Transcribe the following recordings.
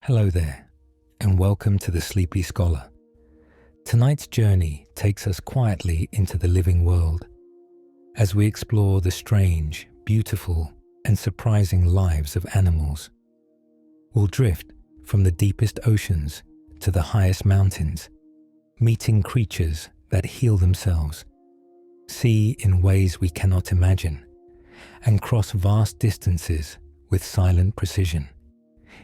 Hello there, and welcome to the Sleepy Scholar. Tonight's journey takes us quietly into the living world as we explore the strange, beautiful, and surprising lives of animals. We'll drift from the deepest oceans to the highest mountains, meeting creatures that heal themselves, see in ways we cannot imagine, and cross vast distances with silent precision.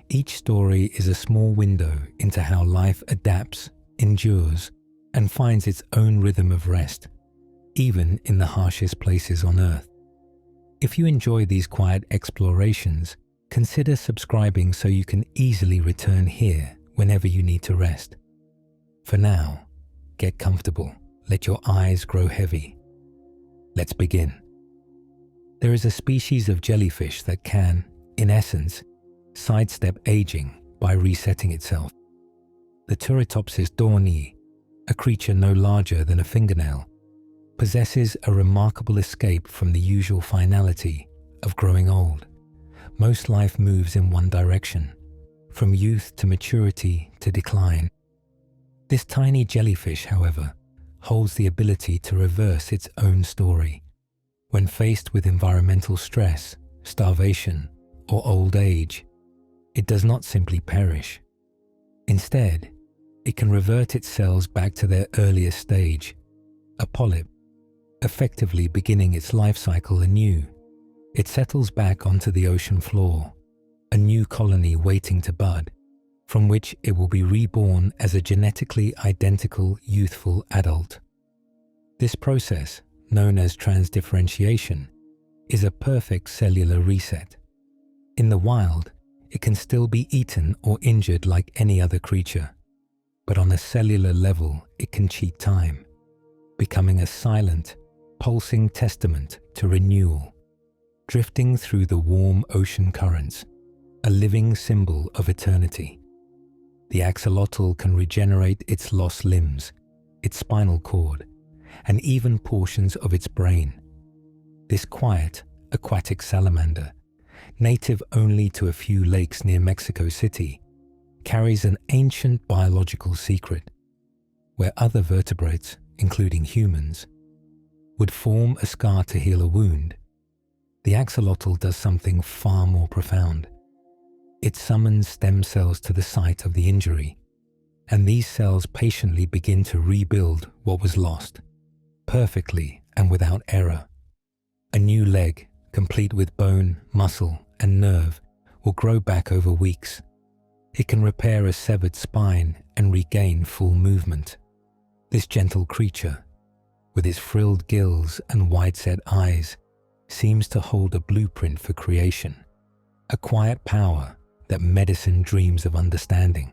Each story is a small window into how life adapts, endures, and finds its own rhythm of rest, even in the harshest places on Earth. If you enjoy these quiet explorations, consider subscribing so you can easily return here whenever you need to rest. For now, get comfortable, let your eyes grow heavy. Let's begin. There is a species of jellyfish that can, in essence, sidestep aging by resetting itself. The Turritopsis dohrnii, a creature no larger than a fingernail, possesses a remarkable escape from the usual finality of growing old. Most life moves in one direction, from youth to maturity to decline. This tiny jellyfish, however, holds the ability to reverse its own story. When faced with environmental stress, starvation, or old age, it does not simply perish. Instead, it can revert its cells back to their earliest stage, a polyp, effectively beginning its life cycle anew. It settles back onto the ocean floor, a new colony waiting to bud, from which it will be reborn as a genetically identical youthful adult. This process, known as transdifferentiation, is a perfect cellular reset. In the wild, it can still be eaten or injured like any other creature, but on a cellular level it can cheat time, becoming a silent, pulsing testament to renewal, drifting through the warm ocean currents, a living symbol of eternity. The axolotl can regenerate its lost limbs, its spinal cord, and even portions of its brain. This quiet, aquatic salamander, native only to a few lakes near Mexico City, carries an ancient biological secret. Where other vertebrates, including humans, would form a scar to heal a wound, the axolotl does something far more profound. It summons stem cells to the site of the injury, and these cells patiently begin to rebuild what was lost, perfectly and without error. A new leg, complete with bone, muscle, and nerve, will grow back over weeks. It can repair a severed spine and regain full movement. This gentle creature, with its frilled gills and wide-set eyes, seems to hold a blueprint for creation, a quiet power that medicine dreams of understanding.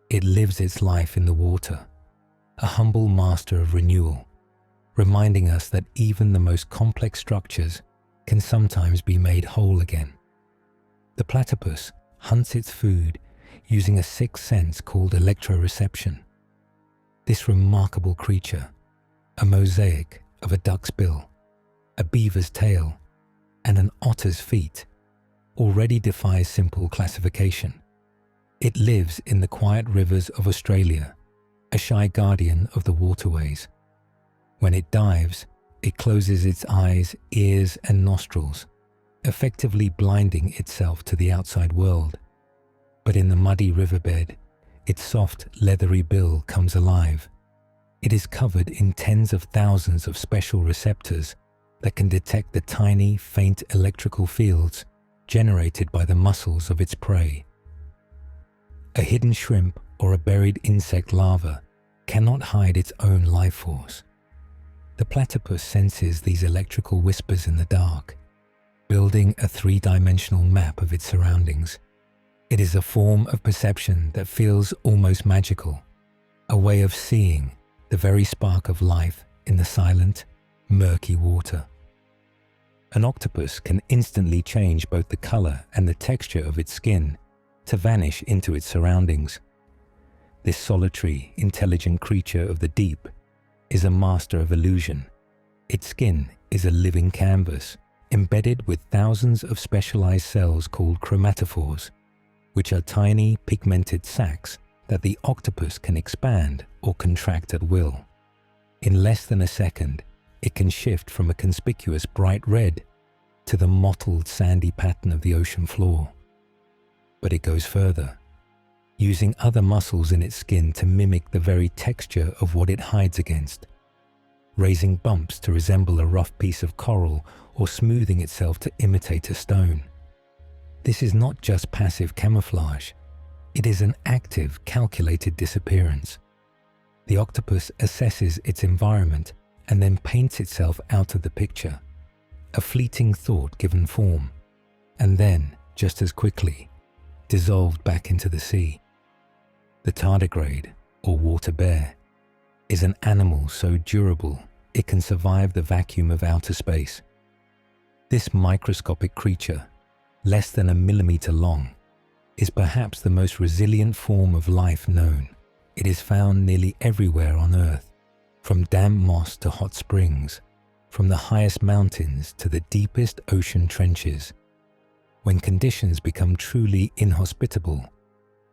It lives its life in the water, a humble master of renewal, reminding us that even the most complex structures can sometimes be made whole again. The platypus hunts its food using a sixth sense called electroreception. This remarkable creature, a mosaic of a duck's bill, a beaver's tail, and an otter's feet, already defies simple classification. It lives in the quiet rivers of Australia, a shy guardian of the waterways. When it dives, it closes its eyes, ears, and nostrils, effectively blinding itself to the outside world. But in the muddy riverbed, its soft, leathery bill comes alive. It is covered in tens of thousands of special receptors that can detect the tiny, faint electrical fields generated by the muscles of its prey. A hidden shrimp or a buried insect larva cannot hide its own life force. The platypus senses these electrical whispers in the dark, building a three-dimensional map of its surroundings. It is a form of perception that feels almost magical, a way of seeing the very spark of life in the silent, murky water. An octopus can instantly change both the color and the texture of its skin to vanish into its surroundings. This solitary, intelligent creature of the deep is a master of illusion. Its skin is a living canvas, embedded with thousands of specialized cells called chromatophores, which are tiny pigmented sacs that the octopus can expand or contract at will. In less than a second, it can shift from a conspicuous bright red to the mottled sandy pattern of the ocean floor. But it goes further, using other muscles in its skin to mimic the very texture of what it hides against, raising bumps to resemble a rough piece of coral or smoothing itself to imitate a stone. This is not just passive camouflage, it is an active, calculated disappearance. The octopus assesses its environment and then paints itself out of the picture, a fleeting thought given form, and then, just as quickly, dissolved back into the sea. The tardigrade, or water bear, is an animal so durable it can survive the vacuum of outer space. This microscopic creature, less than a millimeter long, is perhaps the most resilient form of life known. It is found nearly everywhere on Earth, from damp moss to hot springs, from the highest mountains to the deepest ocean trenches. When conditions become truly inhospitable,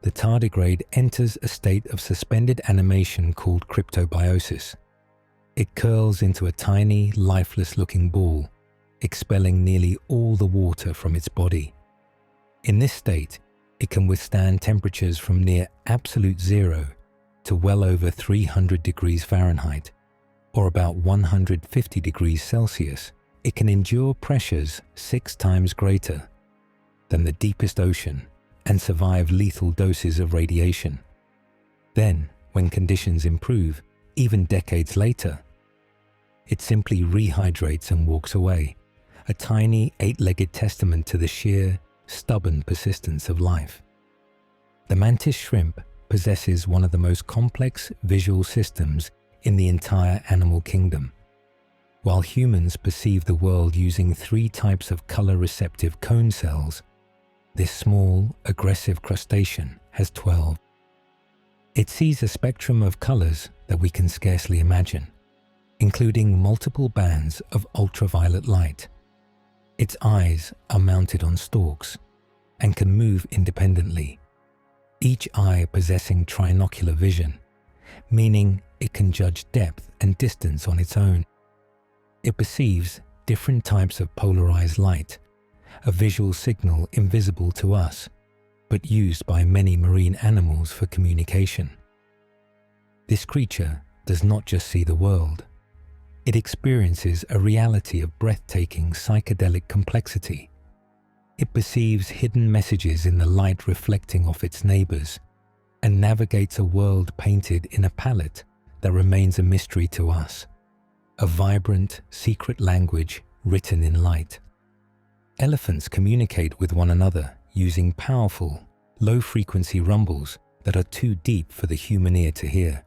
the tardigrade enters a state of suspended animation called cryptobiosis. It curls into a tiny, lifeless-looking ball, expelling nearly all the water from its body. In this state, it can withstand temperatures from near absolute zero to well over 300 degrees Fahrenheit, or about 150 degrees Celsius. It can endure pressures 6 times greater than the deepest ocean and survive lethal doses of radiation. Then, when conditions improve, even decades later, it simply rehydrates and walks away, a tiny 8-legged testament to the sheer, stubborn persistence of life. The mantis shrimp possesses one of the most complex visual systems in the entire animal kingdom. While humans perceive the world using 3 types of color-receptive cone cells, this small, aggressive crustacean has 12. It sees a spectrum of colors that we can scarcely imagine, including multiple bands of ultraviolet light. Its eyes are mounted on stalks and can move independently, each eye possessing trinocular vision, meaning it can judge depth and distance on its own. It perceives different types of polarized light, a visual signal invisible to us, but used by many marine animals for communication. This creature does not just see the world. It experiences a reality of breathtaking psychedelic complexity. It perceives hidden messages in the light reflecting off its neighbors and navigates a world painted in a palette that remains a mystery to us, a vibrant, secret language written in light. Elephants communicate with one another using powerful, low-frequency rumbles that are too deep for the human ear to hear.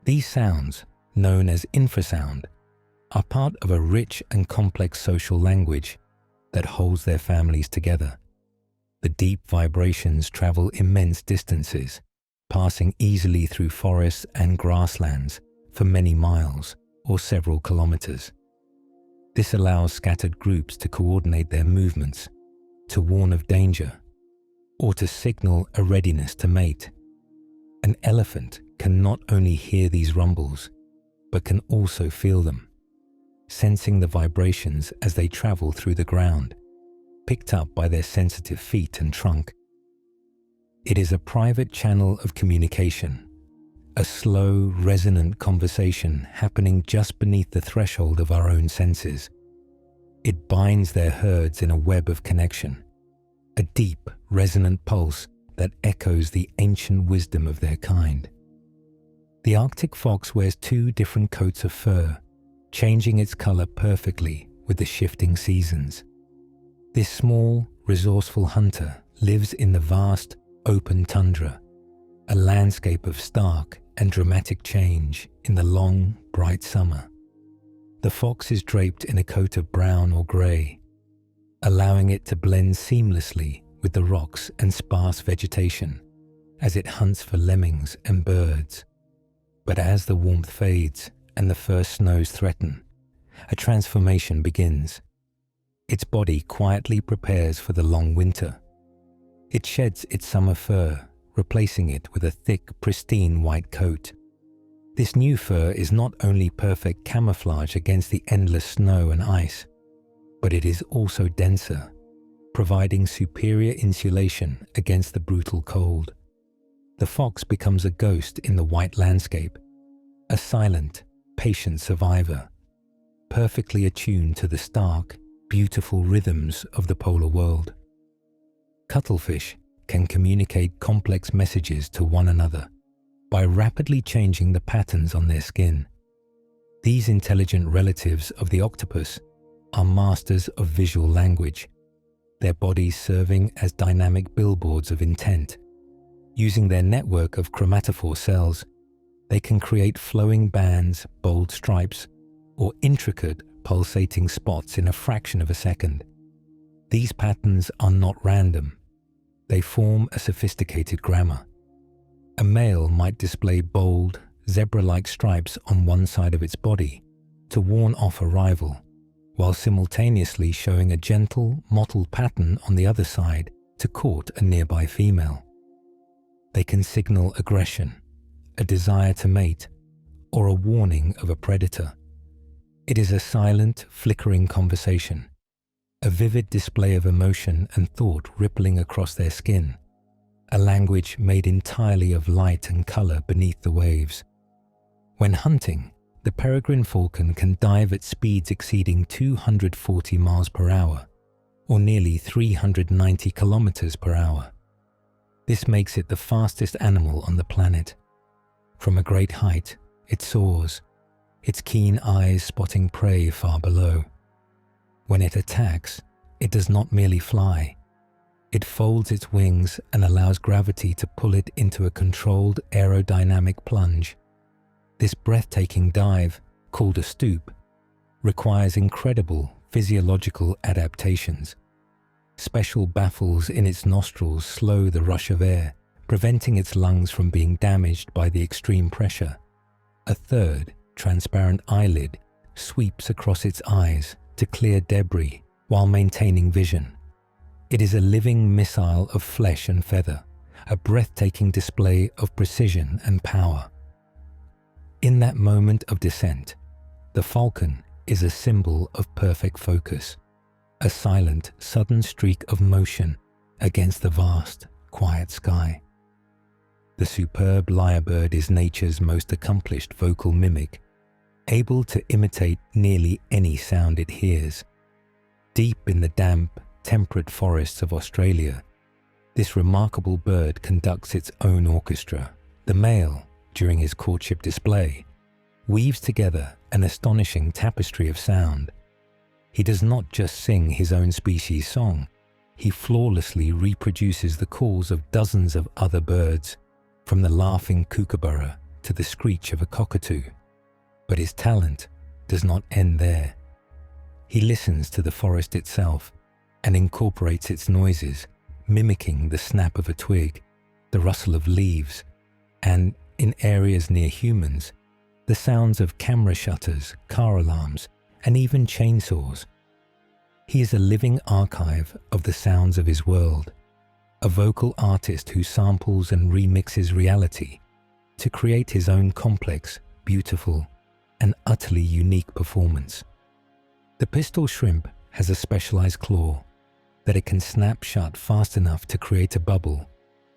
These sounds, known as infrasound, are part of a rich and complex social language that holds their families together. The deep vibrations travel immense distances, passing easily through forests and grasslands for many miles or several kilometers. This allows scattered groups to coordinate their movements, to warn of danger, or to signal a readiness to mate. An elephant can not only hear these rumbles, but can also feel them, sensing the vibrations as they travel through the ground, picked up by their sensitive feet and trunk. It is a private channel of communication, a slow, resonant conversation happening just beneath the threshold of our own senses. It binds their herds in a web of connection, a deep, resonant pulse that echoes the ancient wisdom of their kind. The Arctic fox wears 2 different coats of fur, changing its color perfectly with the shifting seasons. This small, resourceful hunter lives in the vast, open tundra, a landscape of stark and dramatic change in the long, bright summer. The fox is draped in a coat of brown or gray, allowing it to blend seamlessly with the rocks and sparse vegetation as it hunts for lemmings and birds. But as the warmth fades and the first snows threaten, a transformation begins. Its body quietly prepares for the long winter. It sheds its summer fur, replacing it with a thick, pristine white coat. This new fur is not only perfect camouflage against the endless snow and ice, but it is also denser, providing superior insulation against the brutal cold. The fox becomes a ghost in the white landscape, a silent, patient survivor, perfectly attuned to the stark, beautiful rhythms of the polar world. Cuttlefish can communicate complex messages to one another by rapidly changing the patterns on their skin. These intelligent relatives of the octopus are masters of visual language, their bodies serving as dynamic billboards of intent. Using their network of chromatophore cells, they can create flowing bands, bold stripes, or intricate pulsating spots in a fraction of a second. These patterns are not random. They form a sophisticated grammar. A male might display bold, zebra-like stripes on one side of its body to warn off a rival, while simultaneously showing a gentle, mottled pattern on the other side to court a nearby female. They can signal aggression, a desire to mate, or a warning of a predator. It is a silent, flickering conversation, a vivid display of emotion and thought rippling across their skin, a language made entirely of light and color beneath the waves. When hunting, the peregrine falcon can dive at speeds exceeding 240 miles per hour, or nearly 390 kilometers per hour. This makes it the fastest animal on the planet. From a great height, it soars, its keen eyes spotting prey far below. When it attacks, it does not merely fly. It folds its wings and allows gravity to pull it into a controlled aerodynamic plunge. This breathtaking dive, called a stoop, requires incredible physiological adaptations. Special baffles in its nostrils slow the rush of air, preventing its lungs from being damaged by the extreme pressure. A third, transparent eyelid sweeps across its eyes to clear debris while maintaining vision. It is a living missile of flesh and feather, a breathtaking display of precision and power. In that moment of descent, the falcon is a symbol of perfect focus, a silent, sudden streak of motion against the vast, quiet sky. The superb lyrebird is nature's most accomplished vocal mimic, able to imitate nearly any sound it hears. Deep in the damp, temperate forests of Australia, this remarkable bird conducts its own orchestra. The male, during his courtship display, weaves together an astonishing tapestry of sound. He does not just sing his own species' song, he flawlessly reproduces the calls of dozens of other birds, from the laughing kookaburra to the screech of a cockatoo. But his talent does not end there. He listens to the forest itself and incorporates its noises, mimicking the snap of a twig, the rustle of leaves, and, in areas near humans, the sounds of camera shutters, car alarms, and even chainsaws. He is a living archive of the sounds of his world, a vocal artist who samples and remixes reality to create his own complex, beautiful, and utterly unique performance. The pistol shrimp has a specialized claw that it can snap shut fast enough to create a bubble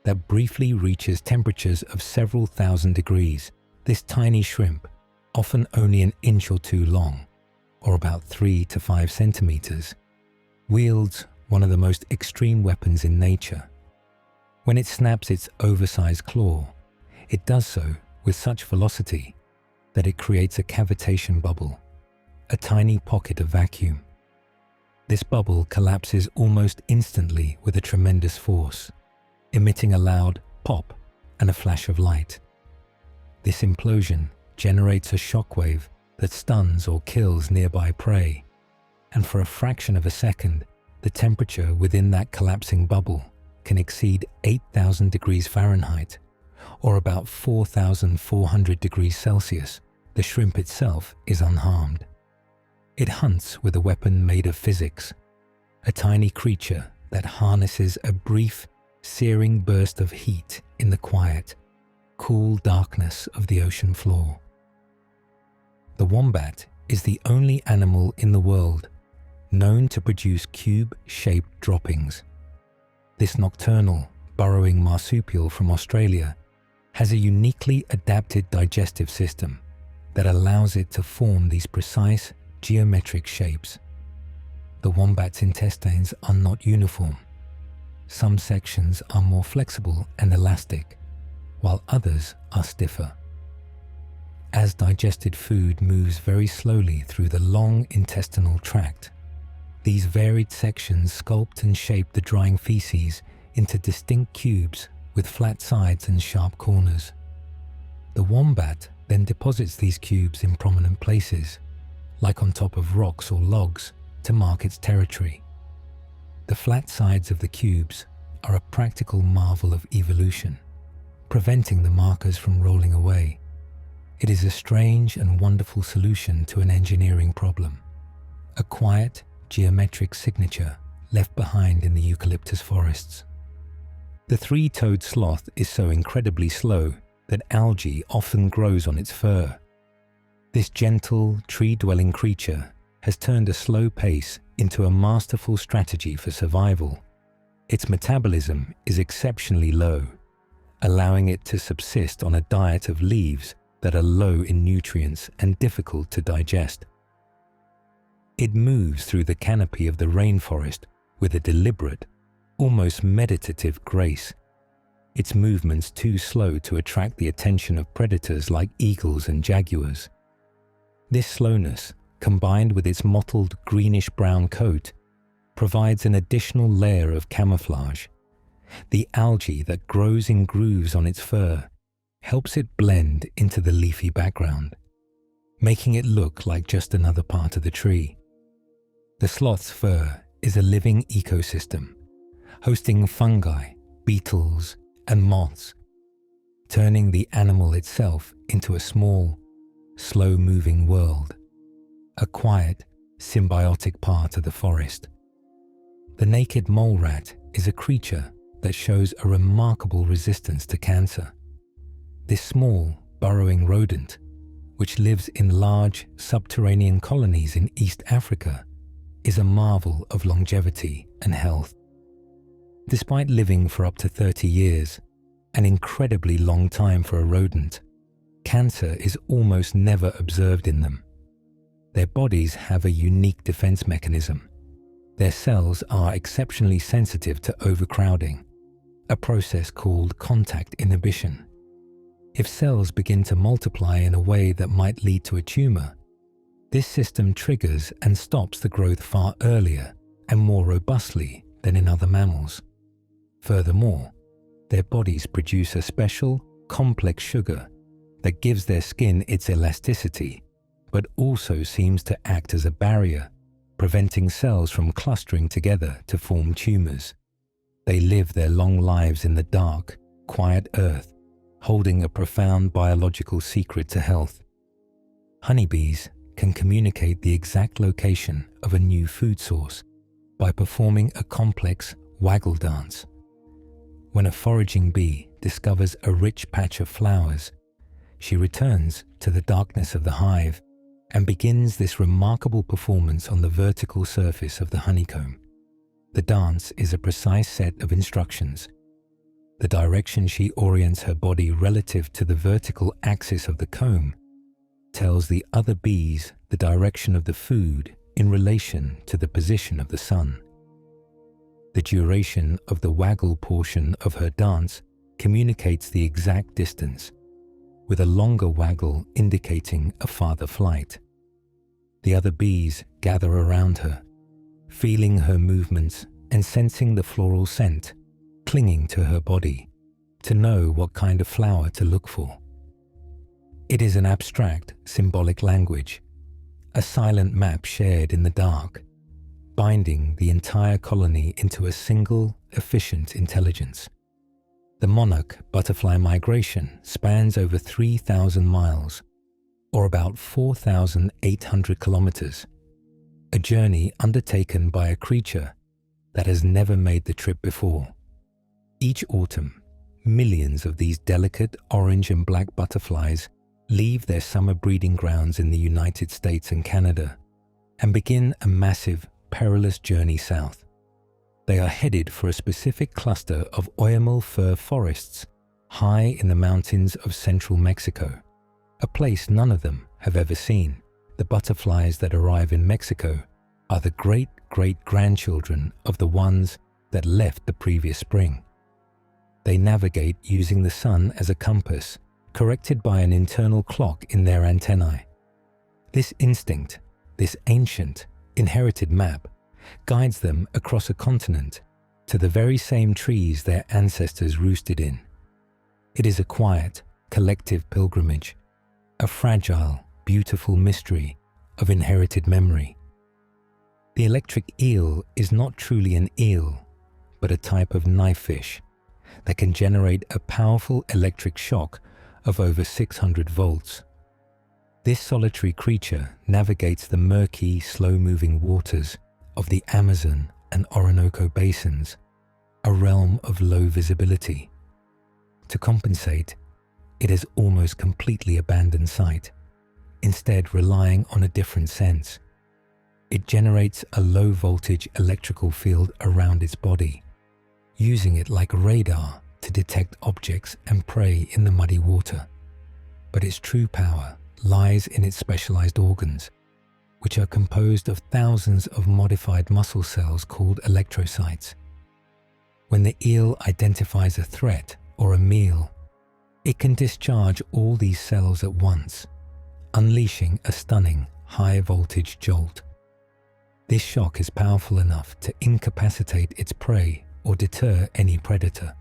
that briefly reaches temperatures of several thousand degrees. This tiny shrimp, often only an inch or two long, or about 3 to 5 centimeters, wields one of the most extreme weapons in nature. When it snaps its oversized claw, it does so with such velocity that it creates a cavitation bubble, a tiny pocket of vacuum. This bubble collapses almost instantly with a tremendous force, emitting a loud pop and a flash of light. This implosion generates a shockwave that stuns or kills nearby prey, and for a fraction of a second, the temperature within that collapsing bubble can exceed 8,000 degrees Fahrenheit, or about 4,400 degrees Celsius. The shrimp itself is unharmed. It hunts with a weapon made of physics, a tiny creature that harnesses a brief searing burst of heat in the quiet, cool darkness of the ocean floor. The wombat is the only animal in the world known to produce cube-shaped droppings. This nocturnal, burrowing marsupial from Australia has a uniquely adapted digestive system that allows it to form these precise geometric shapes. The wombat's intestines are not uniform. Some sections are more flexible and elastic, while others are stiffer. As digested food moves very slowly through the long intestinal tract, these varied sections sculpt and shape the drying feces into distinct cubes with flat sides and sharp corners. The wombat then deposits these cubes in prominent places, like on top of rocks or logs, to mark its territory. The flat sides of the cubes are a practical marvel of evolution, preventing the markers from rolling away. It is a strange and wonderful solution to an engineering problem, a quiet, geometric signature left behind in the eucalyptus forests. The three-toed sloth is so incredibly slow that algae often grows on its fur. This gentle, tree-dwelling creature has turned a slow pace into a masterful strategy for survival. Its metabolism is exceptionally low, allowing it to subsist on a diet of leaves that are low in nutrients and difficult to digest. It moves through the canopy of the rainforest with a deliberate, almost meditative grace, its movements too slow to attract the attention of predators like eagles and jaguars. This slowness, combined with its mottled greenish-brown coat, provides an additional layer of camouflage. The algae that grows in grooves on its fur helps it blend into the leafy background, making it look like just another part of the tree. The sloth's fur is a living ecosystem, hosting fungi, beetles, and moths, turning the animal itself into a small, slow-moving world, a quiet, symbiotic part of the forest. The naked mole rat is a creature that shows a remarkable resistance to cancer. This small, burrowing rodent, which lives in large subterranean colonies in East Africa, is a marvel of longevity and health. Despite living for up to 30 years, an incredibly long time for a rodent, cancer is almost never observed in them. Their bodies have a unique defense mechanism. Their cells are exceptionally sensitive to overcrowding, a process called contact inhibition. If cells begin to multiply in a way that might lead to a tumor, this system triggers and stops the growth far earlier and more robustly than in other mammals. Furthermore, their bodies produce a special, complex sugar that gives their skin its elasticity, but also seems to act as a barrier, preventing cells from clustering together to form tumors. They live their long lives in the dark, quiet earth, holding a profound biological secret to health. Honeybees can communicate the exact location of a new food source by performing a complex waggle dance. When a foraging bee discovers a rich patch of flowers, she returns to the darkness of the hive and begins this remarkable performance on the vertical surface of the honeycomb. The dance is a precise set of instructions. The direction she orients her body relative to the vertical axis of the comb tells the other bees the direction of the food in relation to the position of the sun. The duration of the waggle portion of her dance communicates the exact distance, with a longer waggle indicating a farther flight. The other bees gather around her, feeling her movements and sensing the floral scent clinging to her body to know what kind of flower to look for. It is an abstract, symbolic language, a silent map shared in the dark, binding the entire colony into a single, efficient intelligence. The monarch butterfly migration spans over 3,000 miles, or about 4,800 kilometers, a journey undertaken by a creature that has never made the trip before. Each autumn, millions of these delicate orange and black butterflies leave their summer breeding grounds in the United States and Canada and begin a massive, perilous journey south. They are headed for a specific cluster of Oyamel fir forests high in the mountains of central Mexico, a place none of them have ever seen. The butterflies that arrive in Mexico are the great-great-grandchildren of the ones that left the previous spring. They navigate using the sun as a compass, corrected by an internal clock in their antennae. This instinct, this ancient, inherited map, guides them across a continent to the very same trees their ancestors roosted in. It is a quiet, collective pilgrimage, a fragile, beautiful mystery of inherited memory. The electric eel is not truly an eel, but a type of knife fish that can generate a powerful electric shock of over 600 volts. This solitary creature navigates the murky, slow-moving waters of the Amazon and Orinoco basins, a realm of low visibility. To compensate, it has almost completely abandoned sight, instead relying on a different sense. It generates a low-voltage electrical field around its body, using it like radar to detect objects and prey in the muddy water. But its true power lies in its specialized organs, which are composed of thousands of modified muscle cells called electrocytes. When the eel identifies a threat or a meal, it can discharge all these cells at once, unleashing a stunning high-voltage jolt. This shock is powerful enough to incapacitate its prey or deter any predator.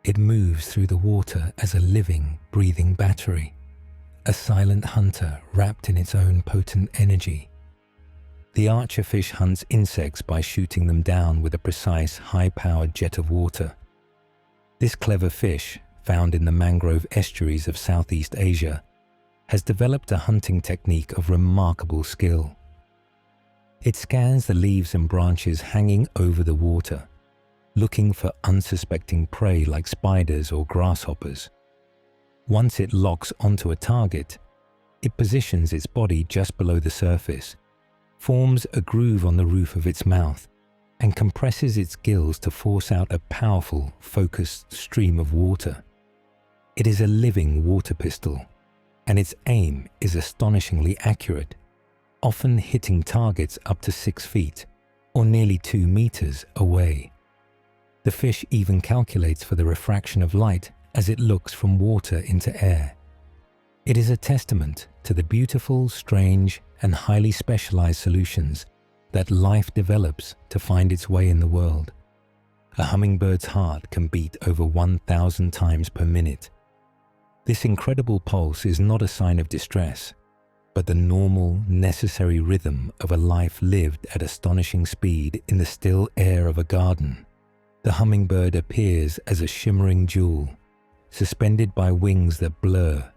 It moves through the water as a living, breathing battery, a silent hunter wrapped in its own potent energy. The archerfish hunts insects by shooting them down with a precise, high-powered jet of water. This clever fish, found in the mangrove estuaries of Southeast Asia, has developed a hunting technique of remarkable skill. It scans the leaves and branches hanging over the water, looking for unsuspecting prey like spiders or grasshoppers. Once it locks onto a target, it positions its body just below the surface, forms a groove on the roof of its mouth, and compresses its gills to force out a powerful, focused stream of water. It is a living water pistol, and its aim is astonishingly accurate, often hitting targets up to 6 feet, or nearly 2 meters away. The fish even calculates for the refraction of light as it looks from water into air. It is a testament to the beautiful, strange, and highly specialized solutions that life develops to find its way in the world. A hummingbird's heart can beat over 1,000 times per minute. This incredible pulse is not a sign of distress, but the normal, necessary rhythm of a life lived at astonishing speed in the still air of a garden. The hummingbird appears as a shimmering jewel, suspended by wings that blur.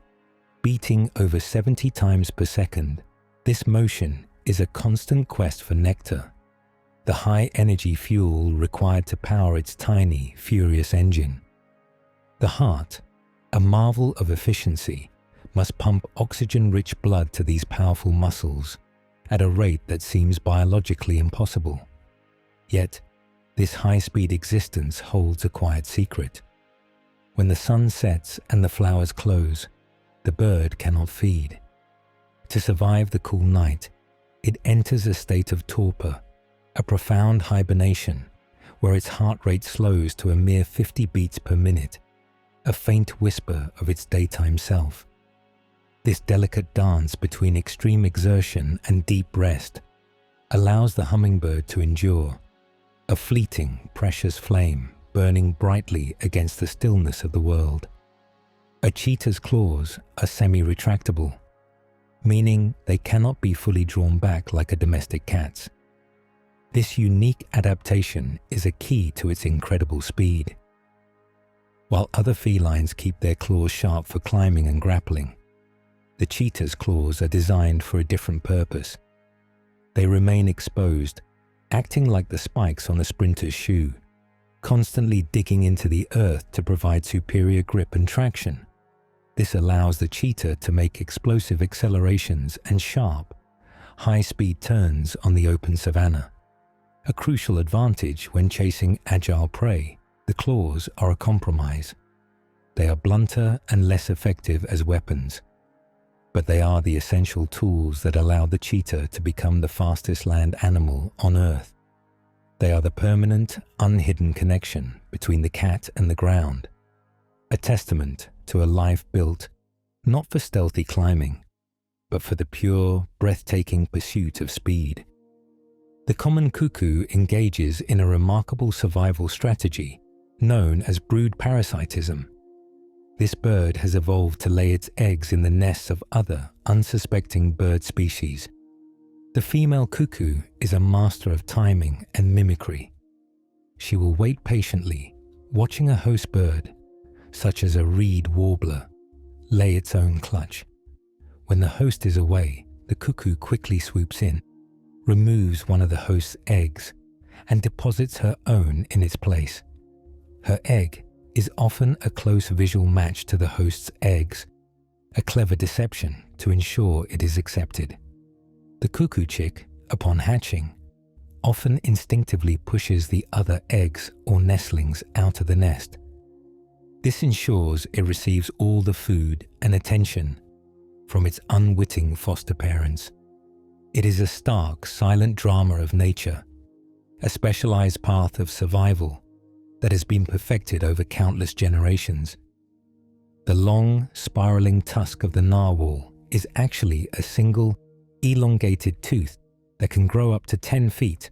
Beating over 70 times per second, this motion is a constant quest for nectar, the high-energy fuel required to power its tiny, furious engine. The heart, a marvel of efficiency, must pump oxygen-rich blood to these powerful muscles at a rate that seems biologically impossible. Yet, this high-speed existence holds a quiet secret. When the sun sets and the flowers close, the bird cannot feed. To survive the cool night, it enters a state of torpor, a profound hibernation, where its heart rate slows to a mere 50 beats per minute, a faint whisper of its daytime self. This delicate dance between extreme exertion and deep rest allows the hummingbird to endure, a fleeting, precious flame burning brightly against the stillness of the world. A cheetah's claws are semi-retractable, meaning they cannot be fully drawn back like a domestic cat's. This unique adaptation is a key to its incredible speed. While other felines keep their claws sharp for climbing and grappling, the cheetah's claws are designed for a different purpose. They remain exposed, acting like the spikes on the sprinter's shoe, constantly digging into the earth to provide superior grip and traction. This allows the cheetah to make explosive accelerations and sharp, high-speed turns on the open savanna. A crucial advantage when chasing agile prey, the claws are a compromise. They are blunter and less effective as weapons, but they are the essential tools that allow the cheetah to become the fastest land animal on Earth. They are the permanent, unhidden connection between the cat and the ground, a testament to a life built not for stealthy climbing, but for the pure, breathtaking pursuit of speed. The common cuckoo engages in a remarkable survival strategy known as brood parasitism. This bird has evolved to lay its eggs in the nests of other, unsuspecting bird species. The female cuckoo is a master of timing and mimicry. She will wait patiently, watching a host bird, such as a reed warbler, lay its own clutch. When the host is away, the cuckoo quickly swoops in, removes one of the host's eggs, and deposits her own in its place. Her egg is often a close visual match to the host's eggs, a clever deception to ensure it is accepted. The cuckoo chick, upon hatching, often instinctively pushes the other eggs or nestlings out of the nest. This ensures it receives all the food and attention from its unwitting foster parents. It is a stark, silent drama of nature, a specialized path of survival that has been perfected over countless generations. The long, spiraling tusk of the narwhal is actually a single, elongated tooth that can grow up to 10 feet,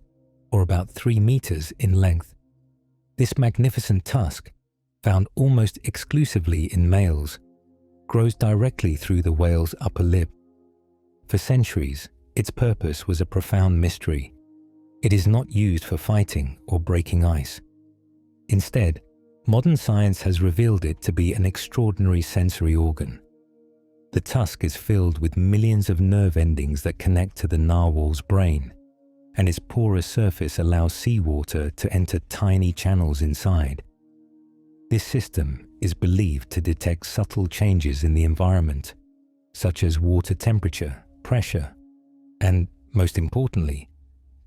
or about 3 meters in length. This magnificent tusk, found almost exclusively in males, grows directly through the whale's upper lip. For centuries, its purpose was a profound mystery. It is not used for fighting or breaking ice. Instead, modern science has revealed it to be an extraordinary sensory organ. The tusk is filled with millions of nerve endings that connect to the narwhal's brain, and its porous surface allows seawater to enter tiny channels inside. This system is believed to detect subtle changes in the environment, such as water temperature, pressure, and, most importantly,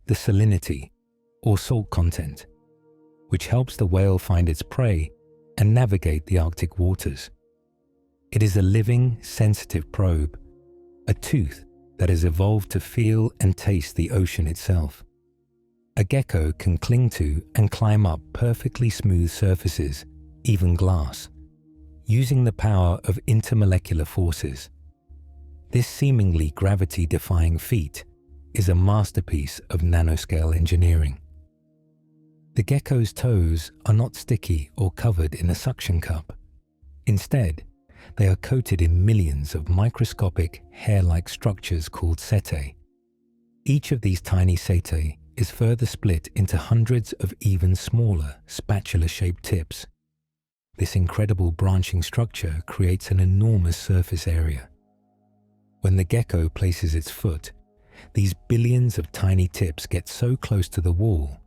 the salinity or salt content, which helps the whale find its prey and navigate the Arctic waters. It is a living, sensitive probe, a tooth that has evolved to feel and taste the ocean itself. A gecko can cling to and climb up perfectly smooth surfaces, even glass, using the power of intermolecular forces. This seemingly gravity-defying feat is a masterpiece of nanoscale engineering. The gecko's toes are not sticky or covered in a suction cup. Instead, they are coated in millions of microscopic, hair-like structures called setae. Each of these tiny setae is further split into hundreds of even smaller, spatula-shaped tips. This incredible branching structure creates an enormous surface area. When the gecko places its foot, these billions of tiny tips get so close to the wall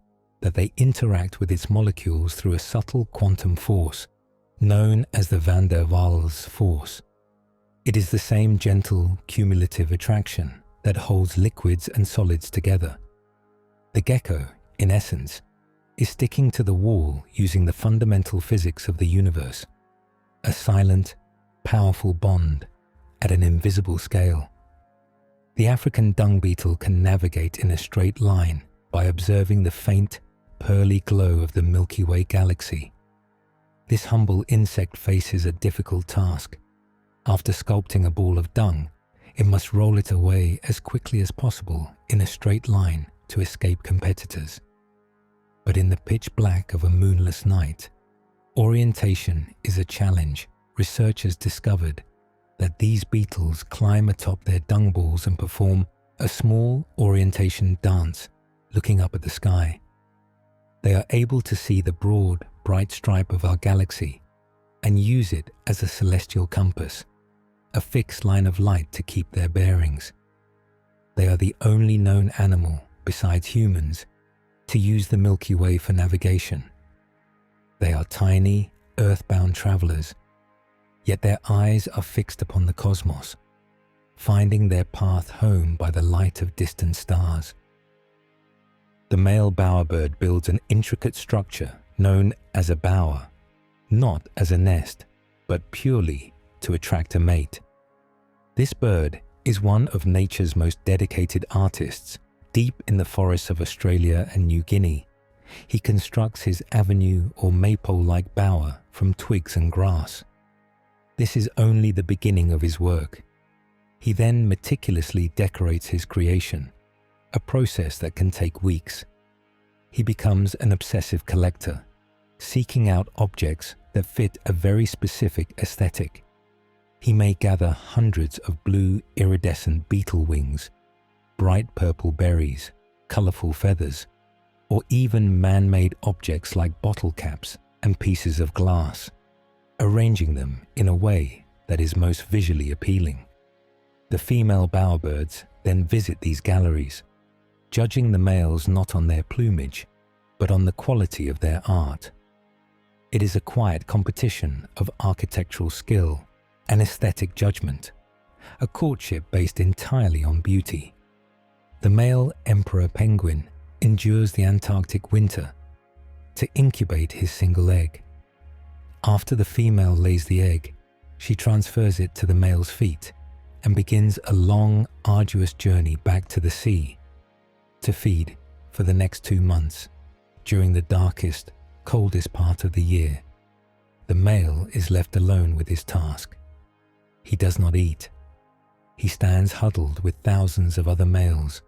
that they interact with its molecules through a subtle quantum force known as the van der Waals force. It is the same gentle, cumulative attraction that holds liquids and solids together. The gecko, in essence, is sticking to the wall using the fundamental physics of the universe, a silent, powerful bond at an invisible scale. The African dung beetle can navigate in a straight line by observing the faint, pearly glow of the Milky Way galaxy. This humble insect faces a difficult task. After sculpting a ball of dung, it must roll it away as quickly as possible in a straight line to escape competitors. But in the pitch black of a moonless night, orientation is a challenge. Researchers discovered that these beetles climb atop their dung balls and perform a small orientation dance, looking up at the sky. They are able to see the broad, bright stripe of our galaxy and use it as a celestial compass, a fixed line of light to keep their bearings. They are the only known animal, besides humans, to use the Milky Way for navigation. They are tiny, earthbound travelers, yet their eyes are fixed upon the cosmos, finding their path home by the light of distant stars. The male bowerbird builds an intricate structure known as a bower, not as a nest, but purely to attract a mate. This bird is one of nature's most dedicated artists. Deep in the forests of Australia and New Guinea, he constructs his avenue or maypole-like bower from twigs and grass. This is only the beginning of his work. He then meticulously decorates his creation, a process that can take weeks. He becomes an obsessive collector, seeking out objects that fit a very specific aesthetic. He may gather hundreds of blue iridescent beetle wings, bright purple berries, colourful feathers, or even man-made objects like bottle caps and pieces of glass, arranging them in a way that is most visually appealing. The female bowerbirds then visit these galleries, judging the males not on their plumage, but on the quality of their art. It is a quiet competition of architectural skill and aesthetic judgment, a courtship based entirely on beauty. The male emperor penguin endures the Antarctic winter to incubate his single egg. After the female lays the egg, she transfers it to the male's feet and begins a long, arduous journey back to the sea to feed for the next 2 months during the darkest, coldest part of the year. The male is left alone with his task. He does not eat. He stands huddled with thousands of other males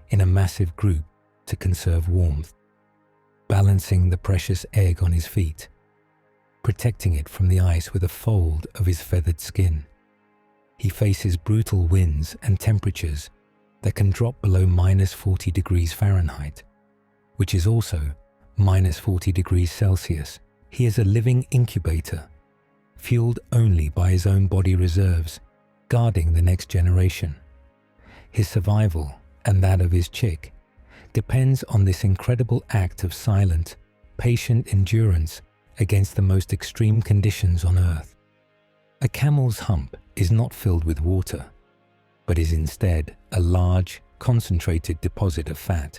in a massive group to conserve warmth, balancing the precious egg on his feet, protecting it from the ice with a fold of his feathered skin. He faces brutal winds and temperatures that can drop below -40 degrees Fahrenheit, which is also -40 degrees Celsius. He is a living incubator, fueled only by his own body reserves, guarding the next generation. His survival, and that of his chick, depends on this incredible act of silent, patient endurance against the most extreme conditions on Earth. A camel's hump is not filled with water, but is instead a large, concentrated deposit of fat.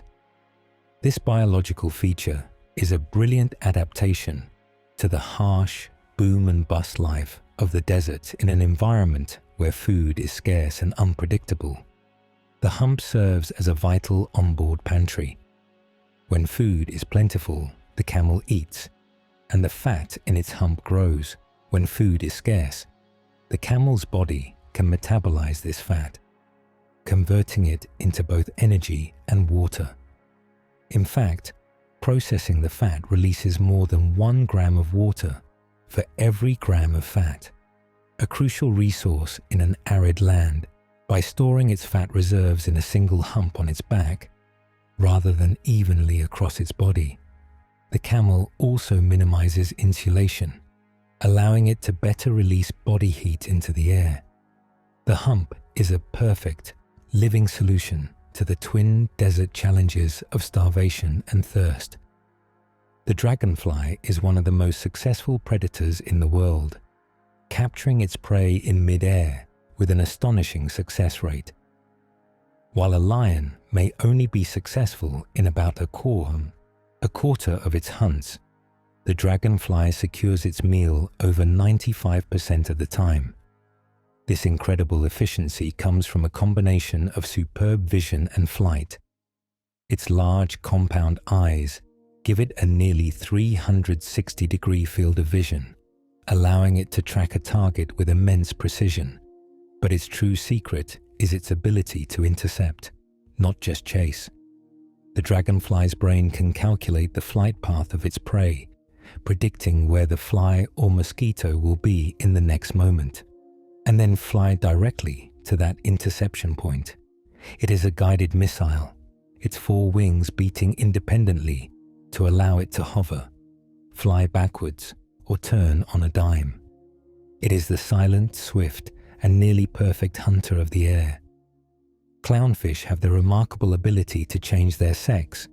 This biological feature is a brilliant adaptation to the harsh, boom and bust life of the desert in an environment where food is scarce and unpredictable. The hump serves as a vital onboard pantry. When food is plentiful, the camel eats, and the fat in its hump grows. When food is scarce, the camel's body can metabolize this fat, converting it into both energy and water. In fact, processing the fat releases more than 1 gram of water for every gram of fat, a crucial resource in an arid land. By storing its fat reserves in a single hump on its back, rather than evenly across its body, the camel also minimizes insulation, allowing it to better release body heat into the air. The hump is a perfect, living solution to the twin desert challenges of starvation and thirst. The dragonfly is one of the most successful predators in the world, capturing its prey in mid-air with an astonishing success rate. While a lion may only be successful in about a quarter of its hunts, the dragonfly secures its meal over 95% of the time. This incredible efficiency comes from a combination of superb vision and flight. Its large compound eyes give it a nearly 360-degree field of vision, allowing it to track a target with immense precision. But its true secret is its ability to intercept, not just chase. The dragonfly's brain can calculate the flight path of its prey, predicting where the fly or mosquito will be in the next moment, and then fly directly to that interception point. It is a guided missile, its 4 wings beating independently to allow it to hover, fly backwards, or turn on a dime. It is the silent, swift, and nearly perfect hunter of the air. Clownfish have the remarkable ability to change their sex,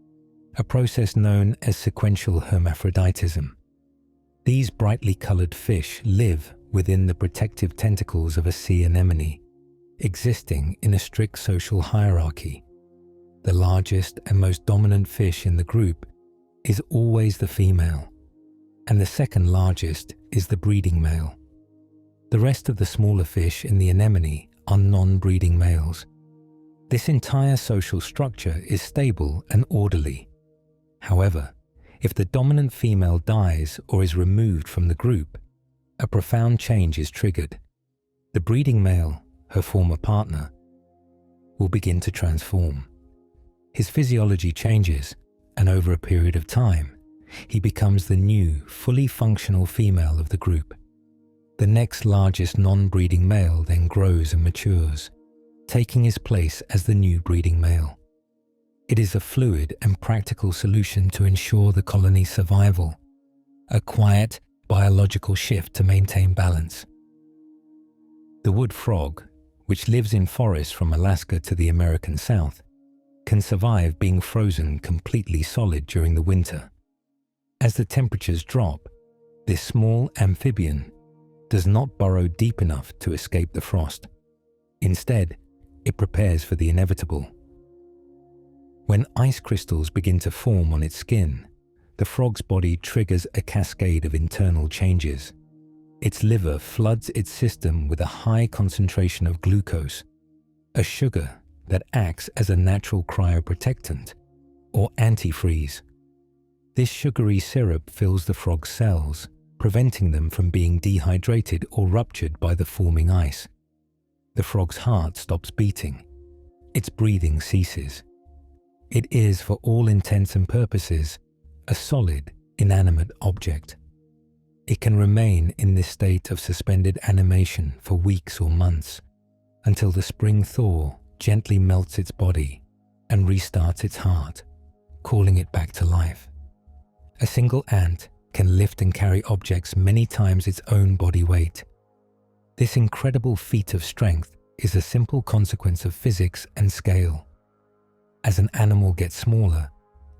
a process known as sequential hermaphroditism. These brightly colored fish live within the protective tentacles of a sea anemone, existing in a strict social hierarchy. The largest and most dominant fish in the group is always the female, and the second largest is the breeding male. The rest of the smaller fish in the anemone are non-breeding males. This entire social structure is stable and orderly. However, if the dominant female dies or is removed from the group, a profound change is triggered. The breeding male, her former partner, will begin to transform. His physiology changes, and over a period of time, he becomes the new, fully functional female of the group. The next largest non-breeding male then grows and matures, taking his place as the new breeding male. It is a fluid and practical solution to ensure the colony's survival, a quiet, biological shift to maintain balance. The wood frog, which lives in forests from Alaska to the American South, can survive being frozen completely solid during the winter. As the temperatures drop, this small amphibian does not burrow deep enough to escape the frost. Instead, it prepares for the inevitable. When ice crystals begin to form on its skin, the frog's body triggers a cascade of internal changes. Its liver floods its system with a high concentration of glucose, a sugar that acts as a natural cryoprotectant, or antifreeze. This sugary syrup fills the frog's cells, preventing them from being dehydrated or ruptured by the forming ice. The frog's heart stops beating. Its breathing ceases. It is, for all intents and purposes, a solid, inanimate object. It can remain in this state of suspended animation for weeks or months, until the spring thaw gently melts its body and restarts its heart, calling it back to life. A single ant can lift and carry objects many times its own body weight. This incredible feat of strength is a simple consequence of physics and scale. As an animal gets smaller,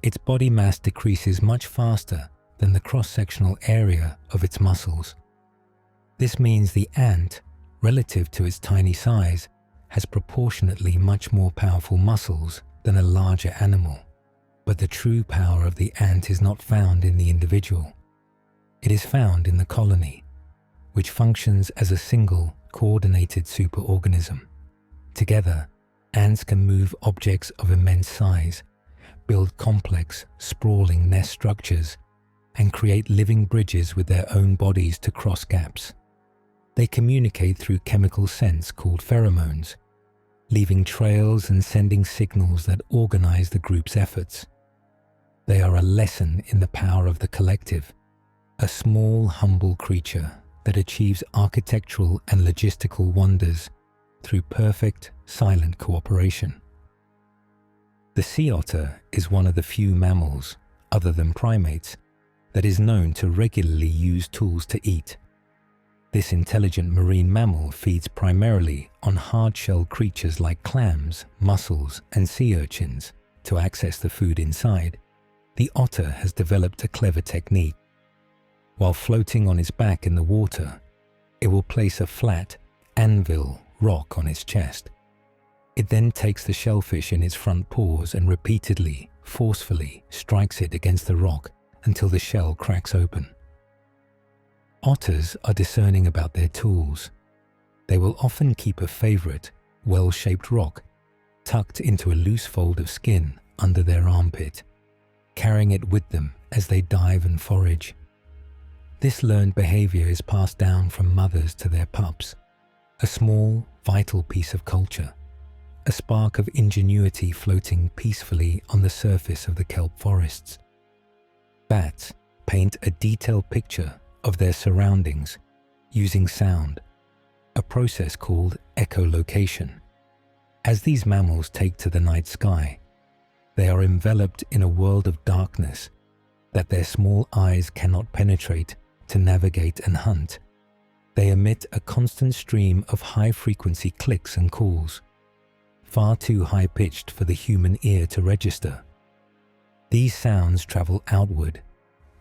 its body mass decreases much faster than the cross-sectional area of its muscles. This means the ant, relative to its tiny size, has proportionately much more powerful muscles than a larger animal. But the true power of the ant is not found in the individual. It is found in the colony, which functions as a single, coordinated superorganism. Together, ants can move objects of immense size, build complex, sprawling nest structures, and create living bridges with their own bodies to cross gaps. They communicate through chemical scents called pheromones, leaving trails and sending signals that organize the group's efforts. They are a lesson in the power of the collective, a small, humble creature that achieves architectural and logistical wonders through perfect, silent cooperation. The sea otter is one of the few mammals, other than primates, that is known to regularly use tools to eat. This intelligent marine mammal feeds primarily on hard-shelled creatures like clams, mussels, and sea urchins to access the food inside. The otter has developed a clever technique. While floating on its back in the water, it will place a flat anvil rock on its chest. It then takes the shellfish in its front paws and repeatedly, forcefully strikes it against the rock until the shell cracks open. Otters are discerning about their tools. They will often keep a favorite, well-shaped rock tucked into a loose fold of skin under their armpit, carrying it with them as they dive and forage. This learned behavior is passed down from mothers to their pups, a small, vital piece of culture, a spark of ingenuity floating peacefully on the surface of the kelp forests. Bats paint a detailed picture of their surroundings using sound, a process called echolocation. As these mammals take to the night sky, they are enveloped in a world of darkness that their small eyes cannot penetrate to navigate and hunt. They emit a constant stream of high-frequency clicks and calls, far too high-pitched for the human ear to register. These sounds travel outward,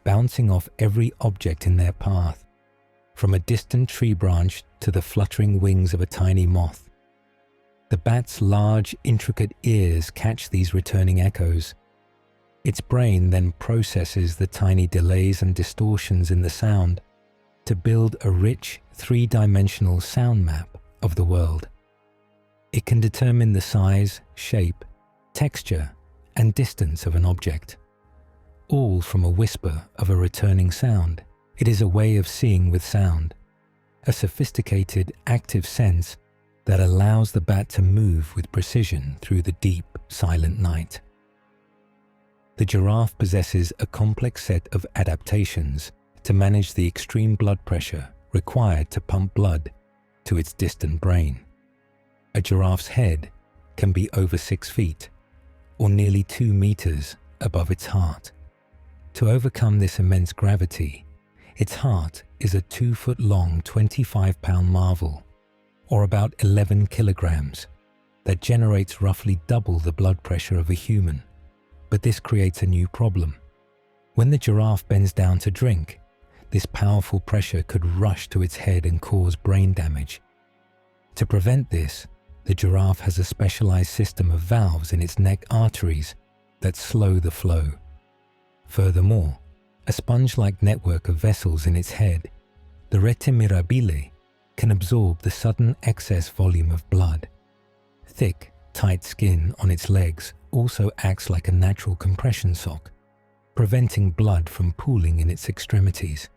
bouncing off every object in their path, from a distant tree branch to the fluttering wings of a tiny moth. The bat's large, intricate ears catch these returning echoes. Its brain then processes the tiny delays and distortions in the sound to build a rich, three-dimensional sound map of the world. It can determine the size, shape, texture, and distance of an object, all from a whisper of a returning sound. It is a way of seeing with sound, a sophisticated, active sense that allows the bat to move with precision through the deep, silent night. The giraffe possesses a complex set of adaptations to manage the extreme blood pressure required to pump blood to its distant brain. A giraffe's head can be over 6 feet, or nearly 2 meters above its heart. To overcome this immense gravity, its heart is a 2-foot-long, 25-pound marvel, or about 11 kilograms, that generates roughly double the blood pressure of a human. But this creates a new problem. When the giraffe bends down to drink, this powerful pressure could rush to its head and cause brain damage. To prevent this, the giraffe has a specialized system of valves in its neck arteries that slow the flow. Furthermore, a sponge-like network of vessels in its head, the rete mirabile, can absorb the sudden excess volume of blood. Thick, tight skin on its legs also acts like a natural compression sock, preventing blood from pooling in its extremities.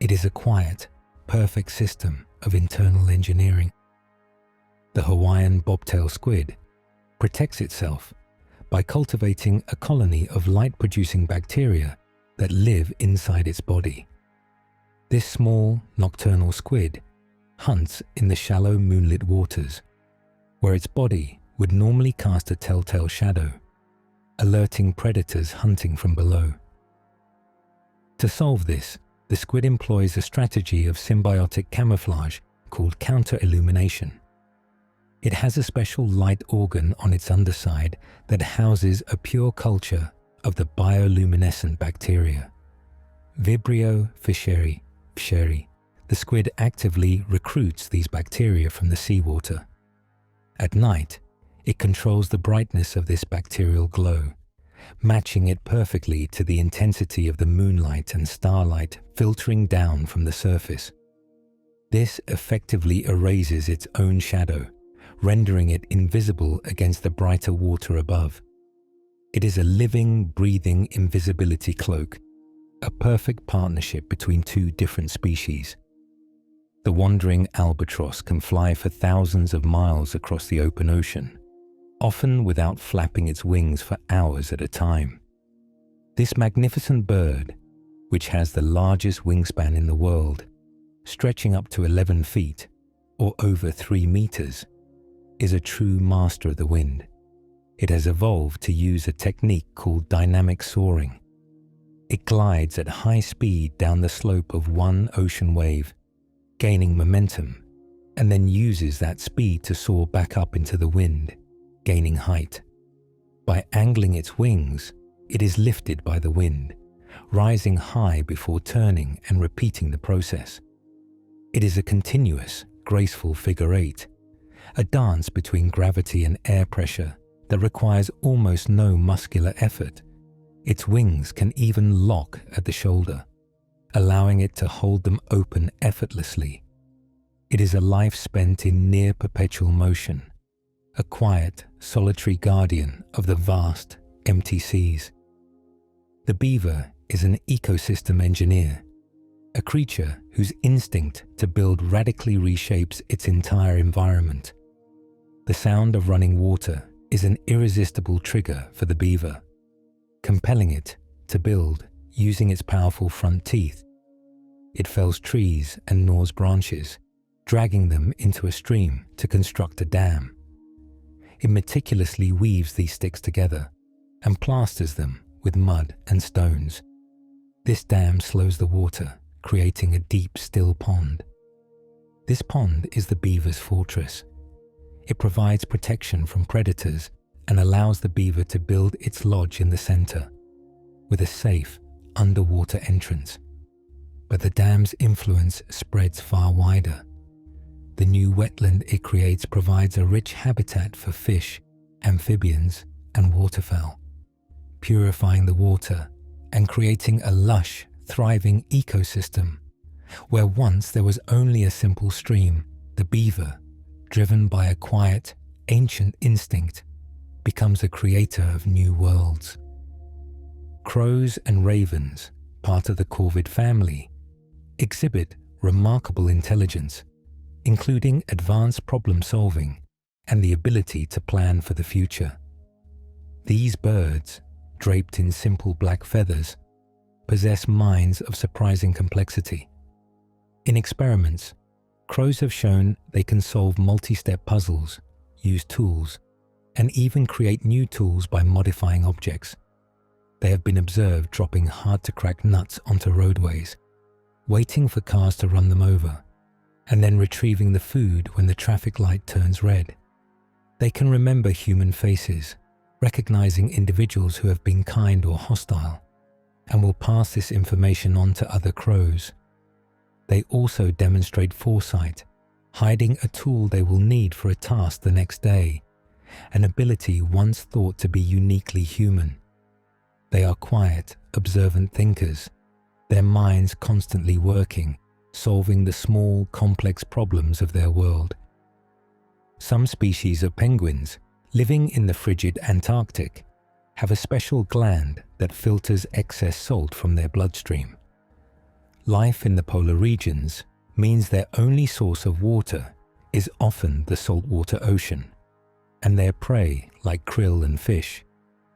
It is a quiet, perfect system of internal engineering. The Hawaiian bobtail squid protects itself by cultivating a colony of light-producing bacteria that live inside its body. This small, nocturnal squid hunts in the shallow moonlit waters, where its body would normally cast a telltale shadow, alerting predators hunting from below. To solve this, the squid employs a strategy of symbiotic camouflage called counter-illumination. It has a special light organ on its underside that houses a pure culture of the bioluminescent bacteria. Vibrio fischeri. The squid actively recruits these bacteria from the seawater. At night, it controls the brightness of this bacterial glow, matching it perfectly to the intensity of the moonlight and starlight filtering down from the surface. This effectively erases its own shadow, rendering it invisible against the brighter water above. It is a living, breathing invisibility cloak, a perfect partnership between two different species. The wandering albatross can fly for thousands of miles across the open ocean, often without flapping its wings for hours at a time. This magnificent bird, which has the largest wingspan in the world, stretching up to 11 feet, or over 3 meters, is a true master of the wind. It has evolved to use a technique called dynamic soaring. It glides at high speed down the slope of one ocean wave, gaining momentum, and then uses that speed to soar back up into the wind, gaining height. By angling its wings, it is lifted by the wind, rising high before turning and repeating the process. It is a continuous, graceful figure eight, a dance between gravity and air pressure that requires almost no muscular effort. Its wings can even lock at the shoulder, allowing it to hold them open effortlessly. It is a life spent in near perpetual motion, a quiet, solitary guardian of the vast, empty seas. The beaver is an ecosystem engineer, a creature whose instinct to build radically reshapes its entire environment. The sound of running water is an irresistible trigger for the beaver, compelling it to build using its powerful front teeth. It fells trees and gnaws branches, dragging them into a stream to construct a dam. It meticulously weaves these sticks together and plasters them with mud and stones. This dam slows the water, creating a deep, still pond. This pond is the beaver's fortress. It provides protection from predators and allows the beaver to build its lodge in the center. With a safe, underwater entrance. But the dam's influence spreads far wider. The new wetland it creates provides a rich habitat for fish, amphibians, and waterfowl, purifying the water and creating a lush, thriving ecosystem where once there was only a simple stream. The beaver, driven by a quiet, ancient instinct, becomes a creator of new worlds. Crows and ravens, part of the corvid family, exhibit remarkable intelligence, including advanced problem-solving and the ability to plan for the future. These birds, draped in simple black feathers, possess minds of surprising complexity. In experiments, crows have shown they can solve multi-step puzzles, use tools, and even create new tools by modifying objects. They have been observed dropping hard-to-crack nuts onto roadways, waiting for cars to run them over, and then retrieving the food when the traffic light turns red. They can remember human faces, recognizing individuals who have been kind or hostile, and will pass this information on to other crows. They also demonstrate foresight, hiding a tool they will need for a task the next day, an ability once thought to be uniquely human. They are quiet, observant thinkers, their minds constantly working, solving the small, complex problems of their world. Some species of penguins, living in the frigid Antarctic, have a special gland that filters excess salt from their bloodstream. Life in the polar regions means their only source of water is often the saltwater ocean, and their prey, like krill and fish,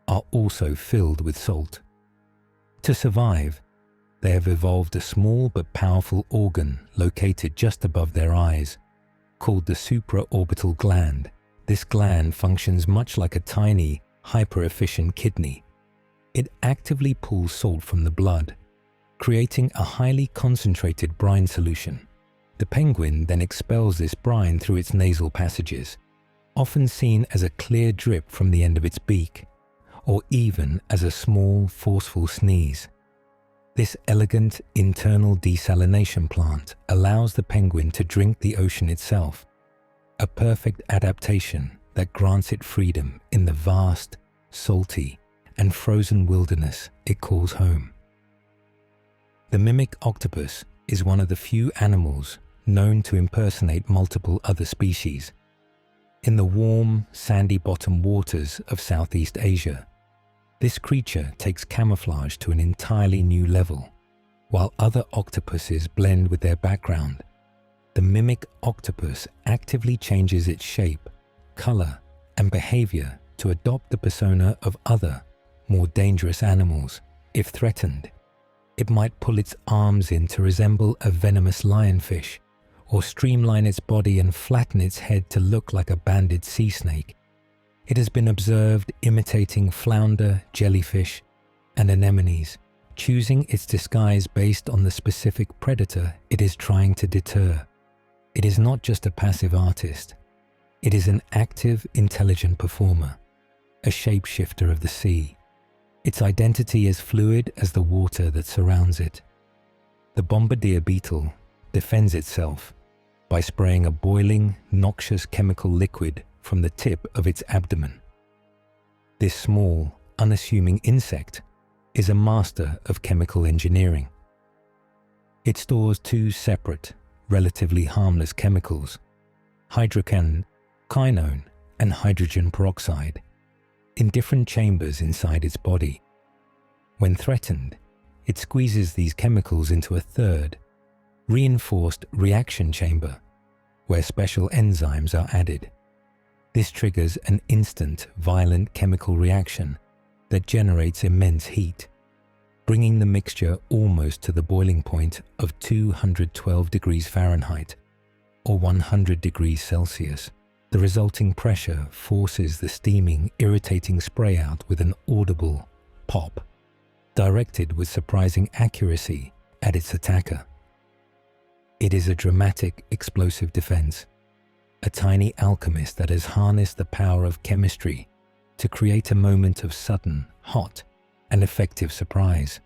are also filled with salt. To survive, they have evolved a small but powerful organ located just above their eyes, called the supraorbital gland. This gland functions much like a tiny, hyper-efficient kidney. It actively pulls salt from the blood, creating a highly concentrated brine solution. The penguin then expels this brine through its nasal passages, often seen as a clear drip from the end of its beak, or even as a small, forceful sneeze. This elegant internal desalination plant allows the penguin to drink the ocean itself, a perfect adaptation that grants it freedom in the vast, salty, and frozen wilderness it calls home. The mimic octopus is one of the few animals known to impersonate multiple other species. In the warm, sandy-bottom waters of Southeast Asia, this creature takes camouflage to an entirely new level. While other octopuses blend with their background, the mimic octopus actively changes its shape, color, and behavior to adopt the persona of other, more dangerous animals. If threatened, it might pull its arms in to resemble a venomous lionfish, or streamline its body and flatten its head to look like a banded sea snake. It has been observed imitating flounder, jellyfish, and anemones, choosing its disguise based on the specific predator it is trying to deter. It is not just a passive artist. It is an active, intelligent performer, a shapeshifter of the sea. Its identity is fluid as the water that surrounds it. The bombardier beetle defends itself by spraying a boiling, noxious chemical liquid from the tip of its abdomen. This small, unassuming insect is a master of chemical engineering. It stores two separate, relatively harmless chemicals, hydroquinone and hydrogen peroxide, in different chambers inside its body. When threatened, it squeezes these chemicals into a third, reinforced reaction chamber, where special enzymes are added. This triggers an instant, violent chemical reaction that generates immense heat, bringing the mixture almost to the boiling point of 212 degrees Fahrenheit, or 100 degrees Celsius. The resulting pressure forces the steaming, irritating spray out with an audible pop, directed with surprising accuracy at its attacker. It is a dramatic, explosive defense, a tiny alchemist that has harnessed the power of chemistry to create a moment of sudden, hot, and effective surprise.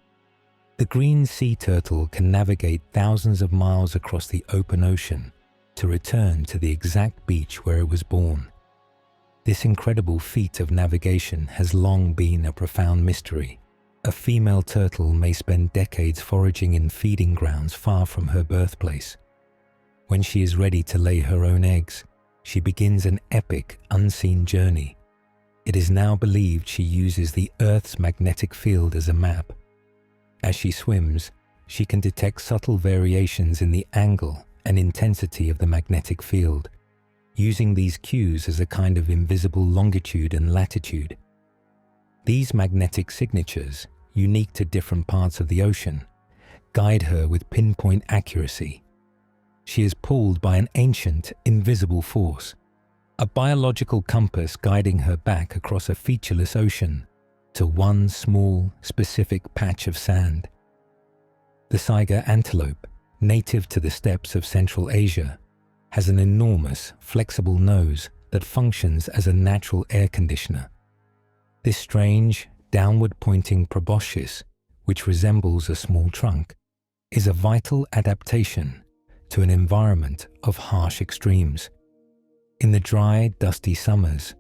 The green sea turtle can navigate thousands of miles across the open ocean to return to the exact beach where it was born. This incredible feat of navigation has long been a profound mystery. A female turtle may spend decades foraging in feeding grounds far from her birthplace. When she is ready to lay her own eggs, she begins an epic, unseen journey. It is now believed she uses the Earth's magnetic field as a map. As she swims, she can detect subtle variations in the angle and intensity of the magnetic field, using these cues as a kind of invisible longitude and latitude. These magnetic signatures, unique to different parts of the ocean, guide her with pinpoint accuracy. She is pulled by an ancient, invisible force, a biological compass guiding her back across a featureless ocean to one small, specific patch of sand. The Saiga antelope, native to the steppes of Central Asia, has an enormous, flexible nose that functions as a natural air conditioner. This strange, downward-pointing proboscis, which resembles a small trunk, is a vital adaptation to an environment of harsh extremes. In the dry, dusty summers,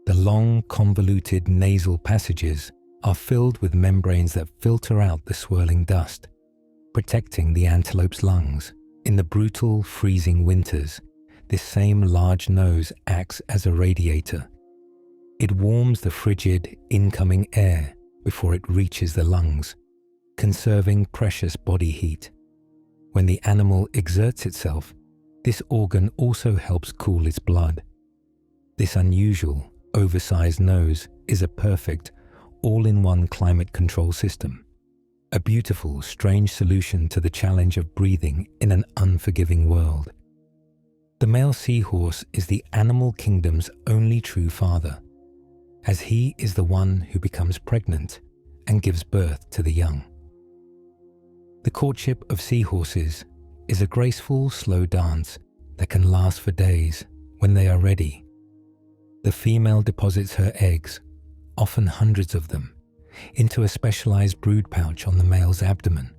the long, convoluted nasal passages are filled with membranes that filter out the swirling dust, protecting the antelope's lungs. In the brutal, freezing winters, this same large nose acts as a radiator. It warms the frigid, incoming air before it reaches the lungs, conserving precious body heat. When the animal exerts itself, this organ also helps cool its blood. This unusual, oversized nose is a perfect, all-in-one climate control system, a beautiful, strange solution to the challenge of breathing in an unforgiving world. The male seahorse is the animal kingdom's only true father, as he is the one who becomes pregnant and gives birth to the young. The courtship of seahorses is a graceful, slow dance that can last for days. When they are ready, the female deposits her eggs, often hundreds of them, into a specialized brood pouch on the male's abdomen.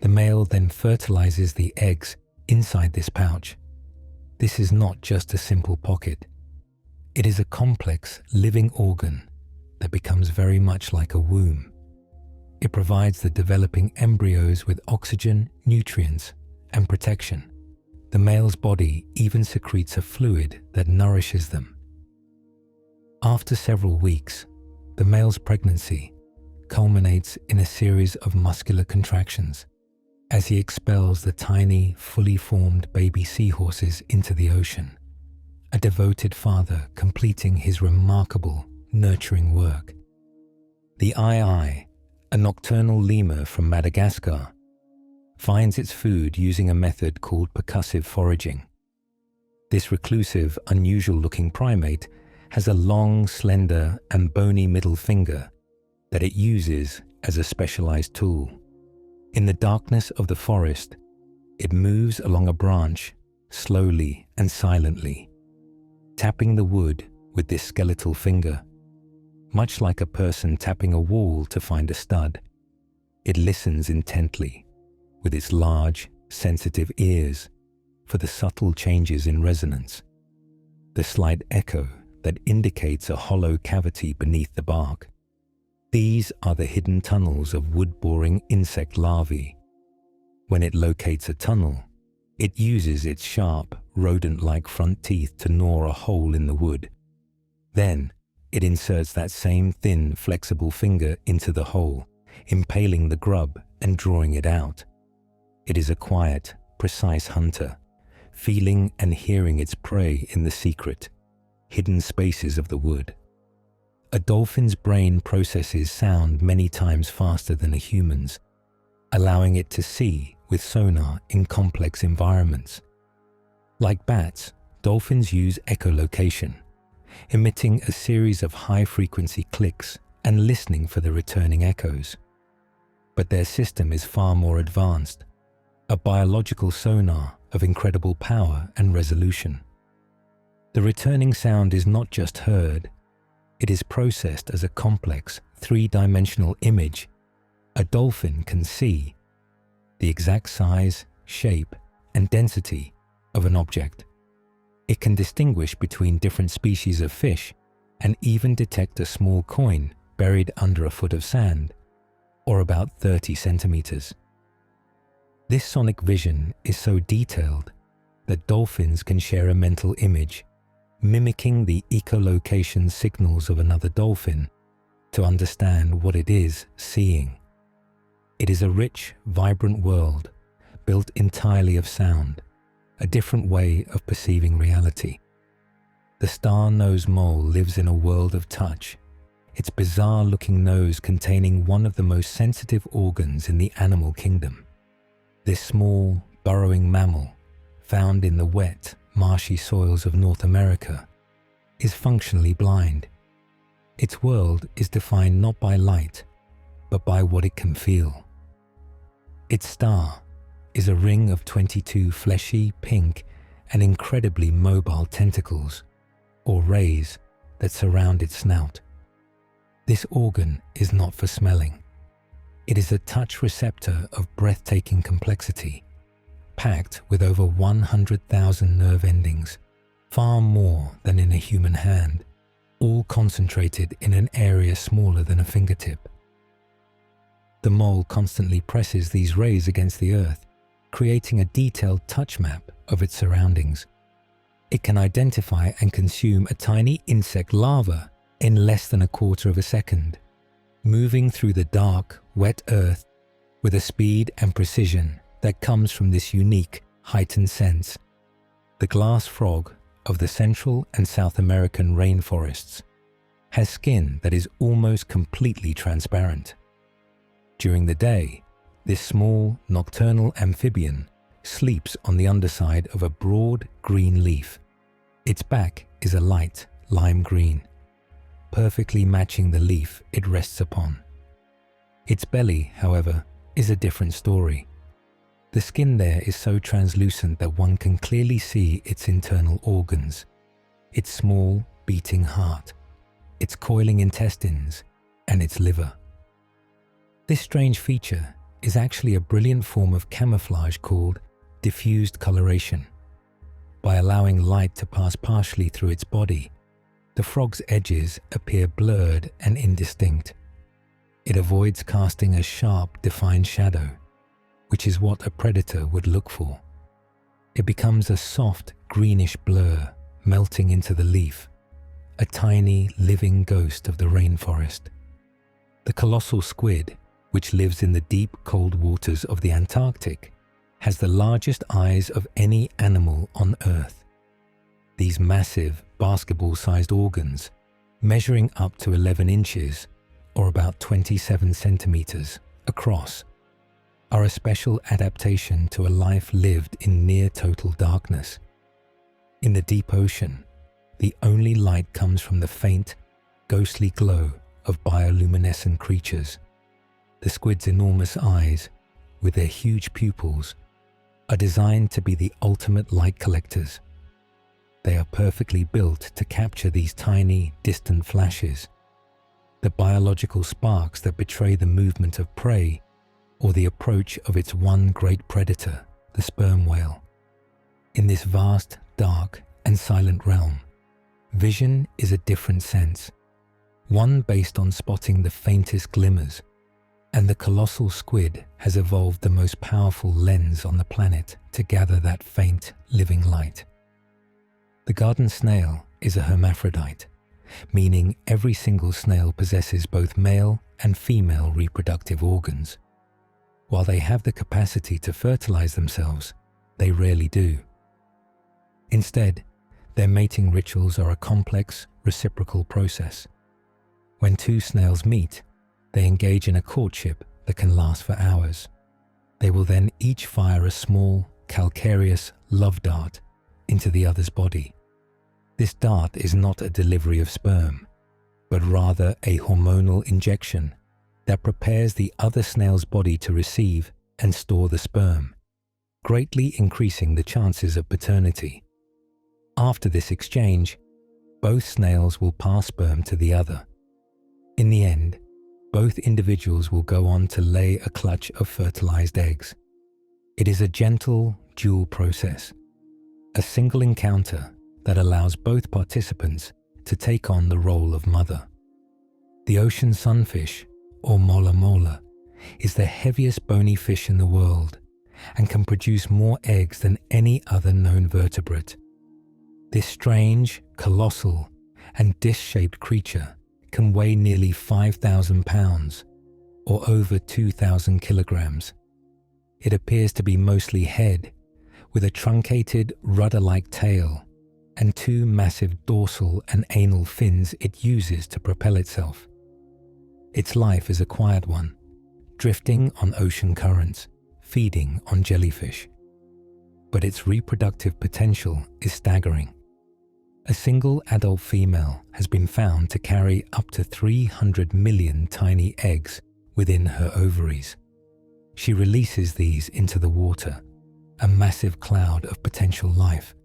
The male then fertilizes the eggs inside this pouch. This is not just a simple pocket. It is a complex, living organ that becomes very much like a womb. It provides the developing embryos with oxygen, nutrients, and protection. The male's body even secretes a fluid that nourishes them. After several weeks, the male's pregnancy culminates in a series of muscular contractions as he expels the tiny, fully formed baby seahorses into the ocean, a devoted father completing his remarkable, nurturing work. The ii, a nocturnal lemur from Madagascar, finds its food using a method called percussive foraging. This reclusive, unusual-looking primate has a long, slender, and bony middle finger that it uses as a specialized tool. In the darkness of the forest, it moves along a branch, slowly and silently, tapping the wood with this skeletal finger. Much like a person tapping a wall to find a stud, it listens intently, with its large, sensitive ears, for the subtle changes in resonance, the slight echo that indicates a hollow cavity beneath the bark. These are the hidden tunnels of wood-boring insect larvae. When it locates a tunnel, it uses its sharp, rodent-like front teeth to gnaw a hole in the wood. Then, it inserts that same thin, flexible finger into the hole, impaling the grub and drawing it out. It is a quiet, precise hunter, feeling and hearing its prey in the secret, hidden spaces of the wood. A dolphin's brain processes sound many times faster than a human's, allowing it to see with sonar in complex environments. Like bats, dolphins use echolocation, emitting a series of high-frequency clicks and listening for the returning echoes. But their system is far more advanced, a biological sonar of incredible power and resolution. The returning sound is not just heard, it is processed as a complex, three-dimensional image A dolphin can see the exact size, shape, and density of an object. It can distinguish between different species of fish and even detect a small coin buried under a foot of sand, or about 30 centimeters. This sonic vision is so detailed that dolphins can share a mental image, mimicking the echolocation signals of another dolphin to understand what it is seeing. It is a rich, vibrant world built entirely of sound, a different way of perceiving reality. The star-nosed mole lives in a world of touch, its bizarre-looking nose containing one of the most sensitive organs in the animal kingdom. This small, burrowing mammal, found in the wet, marshy soils of North America, is functionally blind. Its world is defined not by light, but by what it can feel. Its star is a ring of 22 fleshy, pink, and incredibly mobile tentacles, or rays, that surround its snout. This organ is not for smelling. It is a touch receptor of breathtaking complexity, packed with over 100,000 nerve endings, far more than in a human hand, all concentrated in an area smaller than a fingertip. The mole constantly presses these rays against the earth, creating a detailed touch map of its surroundings. It can identify and consume a tiny insect larva in less than a quarter of a second, moving through the dark, wet earth with a speed and precision that comes from this unique, heightened sense. The glass frog of the Central and South American rainforests has skin that is almost completely transparent. During the day, this small, nocturnal amphibian sleeps on the underside of a broad green leaf. Its back is a light lime green, perfectly matching the leaf it rests upon. Its belly, however, is a different story. The skin there is so translucent that one can clearly see its internal organs, its small, beating heart, its coiling intestines, and its liver. This strange feature is actually a brilliant form of camouflage called diffused coloration. By allowing light to pass partially through its body, the frog's edges appear blurred and indistinct. It avoids casting a sharp, defined shadow, which is what a predator would look for. It becomes a soft, greenish blur melting into the leaf, a tiny, living ghost of the rainforest. The colossal squid, which lives in the deep, cold waters of the Antarctic, has the largest eyes of any animal on Earth. These massive, basketball-sized organs, measuring up to 11 inches, or about 27 centimeters, across, are a special adaptation to a life lived in near total darkness. In the deep ocean, the only light comes from the faint, ghostly glow of bioluminescent creatures. The squid's enormous eyes, with their huge pupils, are designed to be the ultimate light collectors. They are perfectly built to capture these tiny, distant flashes, the biological sparks that betray the movement of prey or the approach of its one great predator, the sperm whale. In this vast, dark, and silent realm, vision is a different sense, one based on spotting the faintest glimmers, and the colossal squid has evolved the most powerful lens on the planet to gather that faint, living light. The garden snail is a hermaphrodite, meaning every single snail possesses both male and female reproductive organs. While they have the capacity to fertilize themselves, they rarely do. Instead, their mating rituals are a complex, reciprocal process. When two snails meet, they engage in a courtship that can last for hours. They will then each fire a small, calcareous love dart into the other's body. This dart is not a delivery of sperm, but rather a hormonal injection that prepares the other snail's body to receive and store the sperm, greatly increasing the chances of paternity. After this exchange, both snails will pass sperm to the other. In the end, both individuals will go on to lay a clutch of fertilized eggs. It is a gentle, dual process, a single encounter that allows both participants to take on the role of mother. The ocean sunfish, or mola mola, is the heaviest bony fish in the world and can produce more eggs than any other known vertebrate. This strange, colossal, and disc-shaped creature can weigh nearly 5,000 pounds, or over 2,000 kilograms. It appears to be mostly head, with a truncated, rudder-like tail and two massive dorsal and anal fins it uses to propel itself. Its life is a quiet one, drifting on ocean currents, feeding on jellyfish. But its reproductive potential is staggering. A single adult female has been found to carry up to 300 million tiny eggs within her ovaries. She releases these into the water, a massive cloud of potential life.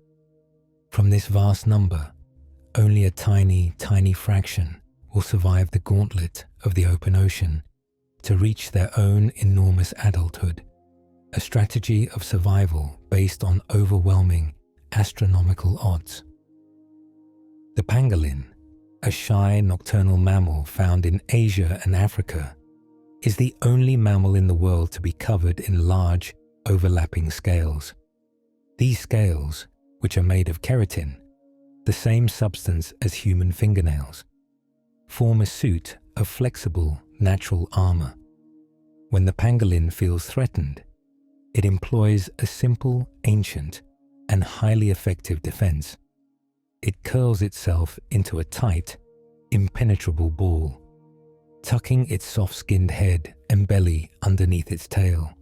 From this vast number, only a tiny, tiny fraction will survive the gauntlet of the open ocean to reach their own enormous adulthood, a strategy of survival based on overwhelming astronomical odds. The pangolin, a shy nocturnal mammal found in Asia and Africa, is the only mammal in the world to be covered in large, overlapping scales. These scales, which are made of keratin, the same substance as human fingernails, form a suit of flexible, natural armor. When the pangolin feels threatened, it employs a simple, ancient, and highly effective defense. It curls itself into a tight, impenetrable ball, tucking its soft-skinned head and belly underneath its tail.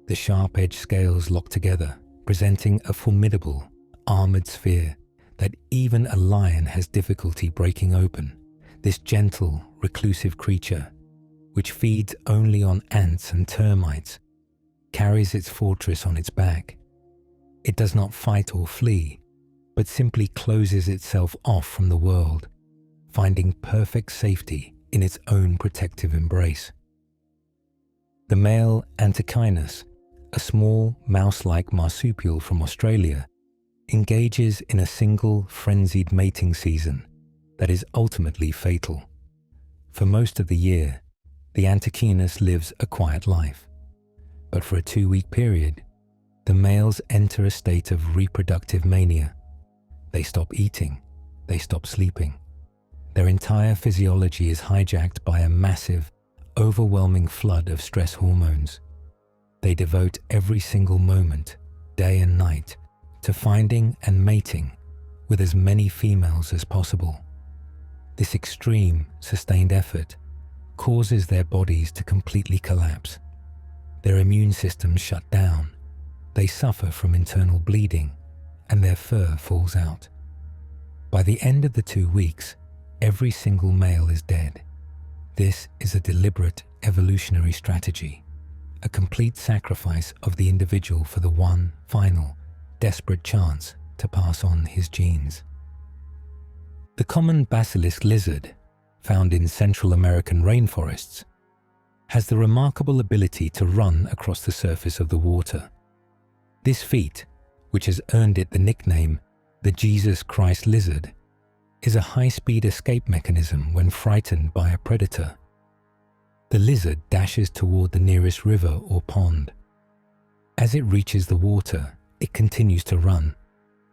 The sharp-edged scales lock together, presenting a formidable, armored sphere that even a lion has difficulty breaking open. This gentle, reclusive creature, which feeds only on ants and termites, carries its fortress on its back. It does not fight or flee, but simply closes itself off from the world, finding perfect safety in its own protective embrace. The male Antechinus, a small mouse-like marsupial from Australia, engages in a single frenzied mating season that is ultimately fatal. For most of the year, the Antechinus lives a quiet life, but for a 2-week period, the males enter a state of reproductive mania. They stop eating, they stop sleeping. Their entire physiology is hijacked by a massive, overwhelming flood of stress hormones. They devote every single moment, day and night, to finding and mating with as many females as possible. This extreme, sustained effort causes their bodies to completely collapse. Their immune systems shut down, they suffer from internal bleeding, and their fur falls out. By the end of the 2 weeks, every single male is dead. This is a deliberate evolutionary strategy, a complete sacrifice of the individual for the one final, desperate chance to pass on his genes. The common basilisk lizard, found in Central American rainforests, has the remarkable ability to run across the surface of the water. This feat, which has earned it the nickname the Jesus Christ lizard, is a high-speed escape mechanism when frightened by a predator. The lizard dashes toward the nearest river or pond. As it reaches the water, it continues to run.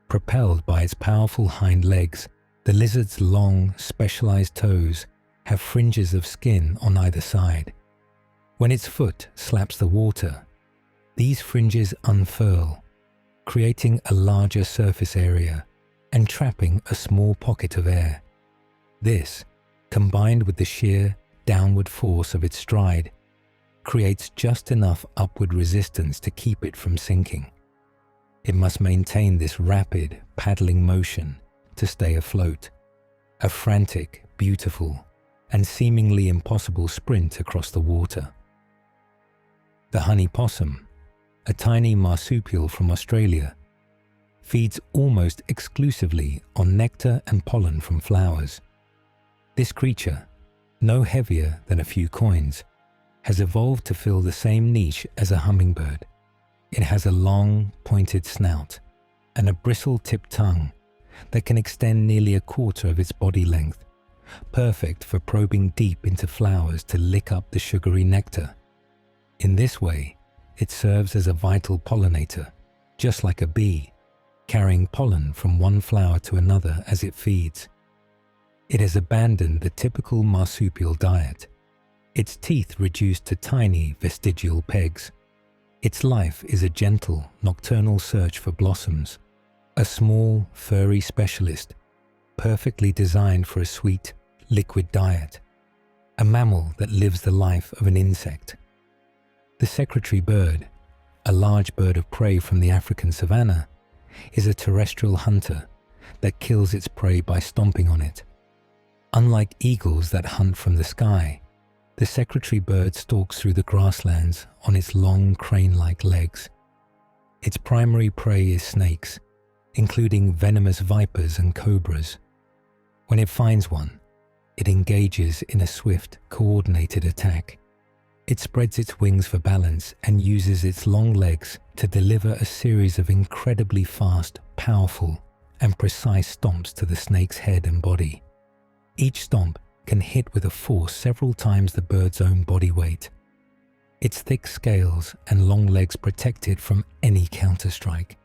Propelled by its powerful hind legs, the lizard's long, specialized toes have fringes of skin on either side. When its foot slaps the water, these fringes unfurl, creating a larger surface area and trapping a small pocket of air. This, combined with the sheer downward force of its stride, creates just enough upward resistance to keep it from sinking. It must maintain this rapid, paddling motion to stay afloat, a frantic, beautiful, and seemingly impossible sprint across the water. The honey possum, a tiny marsupial from Australia, feeds almost exclusively on nectar and pollen from flowers. This creature, no heavier than a few coins, has evolved to fill the same niche as a hummingbird. It has a long, pointed snout and a bristle-tipped tongue that can extend nearly a quarter of its body length, perfect for probing deep into flowers to lick up the sugary nectar. In this way, it serves as a vital pollinator, just like a bee, carrying pollen from one flower to another as it feeds. It has abandoned the typical marsupial diet, its teeth reduced to tiny vestigial pegs. Its life is a gentle, nocturnal search for blossoms, a small, furry specialist, perfectly designed for a sweet, liquid diet, a mammal that lives the life of an insect. The secretary bird, a large bird of prey from the African savanna, is a terrestrial hunter that kills its prey by stomping on it. Unlike eagles that hunt from the sky, the secretary bird stalks through the grasslands on its long crane-like legs. Its primary prey is snakes, including venomous vipers and cobras. When it finds one, it engages in a swift, coordinated attack. It spreads its wings for balance and uses its long legs to deliver a series of incredibly fast, powerful, and precise stomps to the snake's head and body. Each stomp can hit with a force several times the bird's own body weight. Its thick scales and long legs protect it from any counterstrike.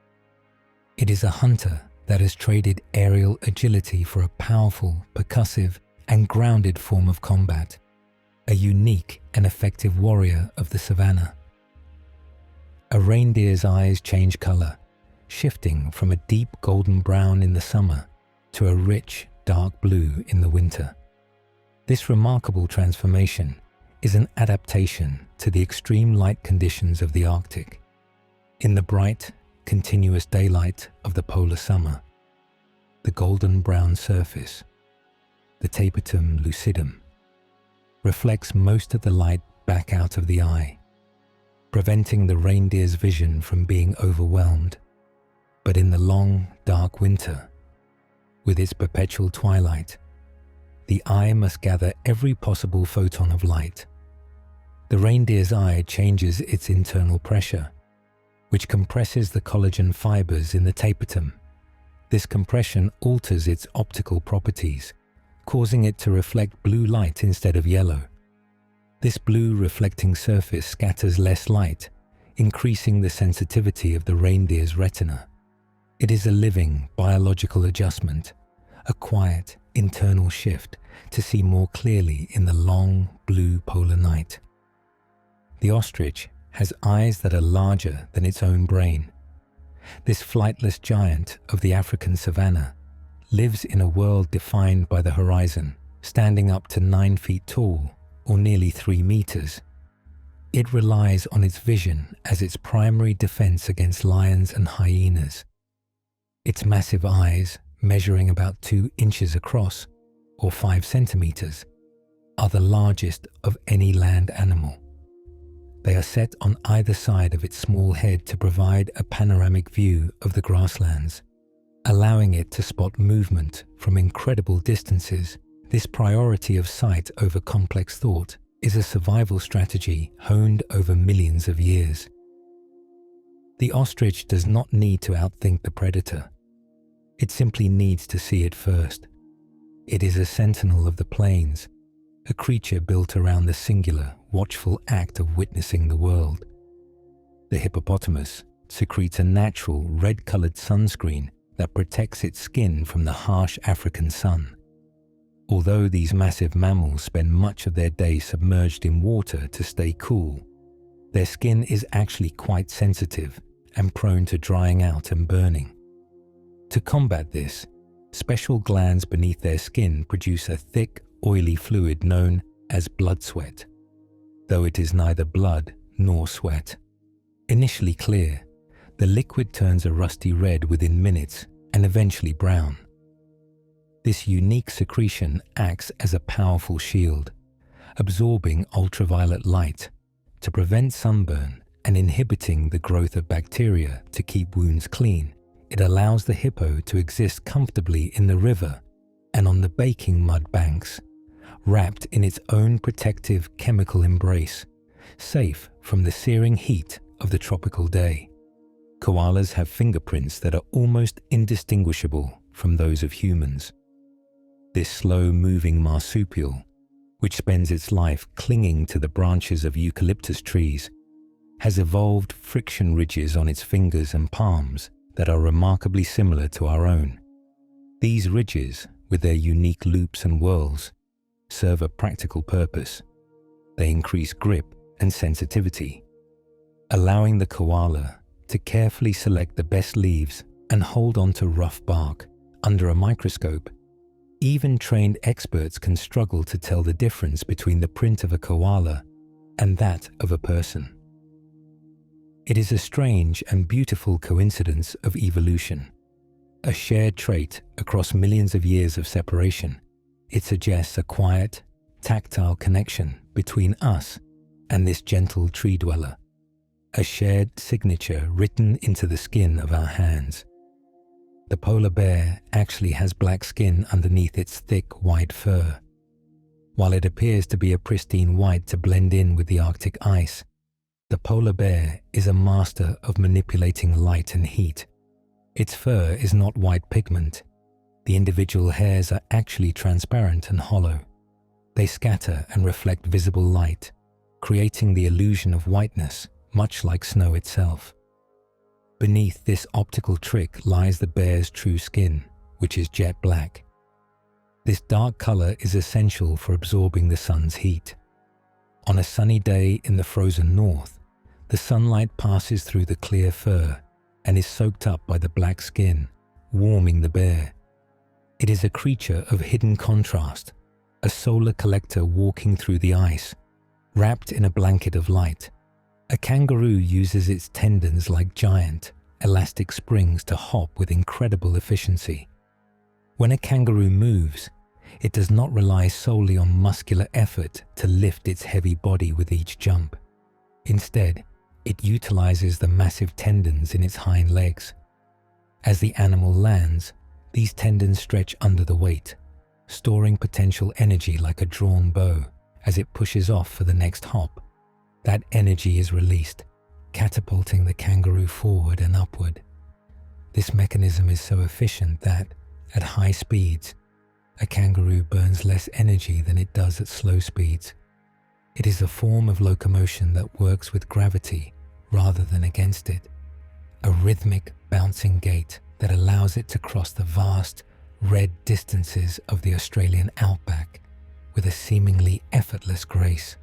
It is a hunter that has traded aerial agility for a powerful, percussive, and grounded form of combat, a unique and effective warrior of the savanna. A reindeer's eyes change color, shifting from a deep golden brown in the summer to a rich, dark blue in the winter. This remarkable transformation is an adaptation to the extreme light conditions of the Arctic. In the bright, continuous daylight of the polar summer, the golden brown surface, the tapetum lucidum, reflects most of the light back out of the eye, preventing the reindeer's vision from being overwhelmed. But in the long, dark winter, with its perpetual twilight, the eye must gather every possible photon of light. The reindeer's eye changes its internal pressure, which compresses the collagen fibers in the tapetum. This compression alters its optical properties, causing it to reflect blue light instead of yellow. This blue reflecting surface scatters less light, increasing the sensitivity of the reindeer's retina. It is a living biological adjustment, a quiet internal shift to see more clearly in the long blue polar night. The ostrich has eyes that are larger than its own brain. This flightless giant of the African savanna lives in a world defined by the horizon, standing up to 9 feet tall or nearly 3 meters. It relies on its vision as its primary defense against lions and hyenas. Its massive eyes, measuring about 2 inches across or 5 centimeters, are the largest of any land animal. They are set on either side of its small head to provide a panoramic view of the grasslands, allowing it to spot movement from incredible distances. This priority of sight over complex thought is a survival strategy honed over millions of years. The ostrich does not need to outthink the predator. It simply needs to see it first. It is a sentinel of the plains, a creature built around the singular, watchful act of witnessing the world. The hippopotamus secretes a natural red-colored sunscreen that protects its skin from the harsh African sun. Although these massive mammals spend much of their day submerged in water to stay cool, their skin is actually quite sensitive and prone to drying out and burning. To combat this, special glands beneath their skin produce a thick, oily fluid known as blood sweat, though it is neither blood nor sweat. Initially clear, the liquid turns a rusty red within minutes and eventually brown. This unique secretion acts as a powerful shield, absorbing ultraviolet light to prevent sunburn and inhibiting the growth of bacteria to keep wounds clean. It allows the hippo to exist comfortably in the river and on the baking mud banks, wrapped in its own protective chemical embrace, safe from the searing heat of the tropical day. Koalas have fingerprints that are almost indistinguishable from those of humans. This slow-moving marsupial, which spends its life clinging to the branches of eucalyptus trees, has evolved friction ridges on its fingers and palms that are remarkably similar to our own. These ridges, with their unique loops and whorls, serve a practical purpose. They increase grip and sensitivity, allowing the koala to carefully select the best leaves and hold on to rough bark. Under a microscope, even trained experts can struggle to tell the difference between the print of a koala and that of a person. It is a strange and beautiful coincidence of evolution, a shared trait across millions of years of separation. It suggests a quiet, tactile connection between us and this gentle tree dweller, a shared signature written into the skin of our hands. The polar bear actually has black skin underneath its thick, white fur. While it appears to be a pristine white to blend in with the Arctic ice, the polar bear is a master of manipulating light and heat. Its fur is not white pigment. The individual hairs are actually transparent and hollow. They scatter and reflect visible light, creating the illusion of whiteness, much like snow itself. Beneath this optical trick lies the bear's true skin, which is jet black. This dark color is essential for absorbing the sun's heat. On a sunny day in the frozen north, the sunlight passes through the clear fur and is soaked up by the black skin, warming the bear. It is a creature of hidden contrast, a solar collector walking through the ice, wrapped in a blanket of light. A kangaroo uses its tendons like giant, elastic springs to hop with incredible efficiency. When a kangaroo moves, it does not rely solely on muscular effort to lift its heavy body with each jump. Instead, it utilizes the massive tendons in its hind legs. As the animal lands, these tendons stretch under the weight, storing potential energy like a drawn bow as it pushes off for the next hop. That energy is released, catapulting the kangaroo forward and upward. This mechanism is so efficient that, at high speeds, a kangaroo burns less energy than it does at slow speeds. It is a form of locomotion that works with gravity rather than against it, a rhythmic, bouncing gait that allows it to cross the vast, red distances of the Australian outback with a seemingly effortless grace.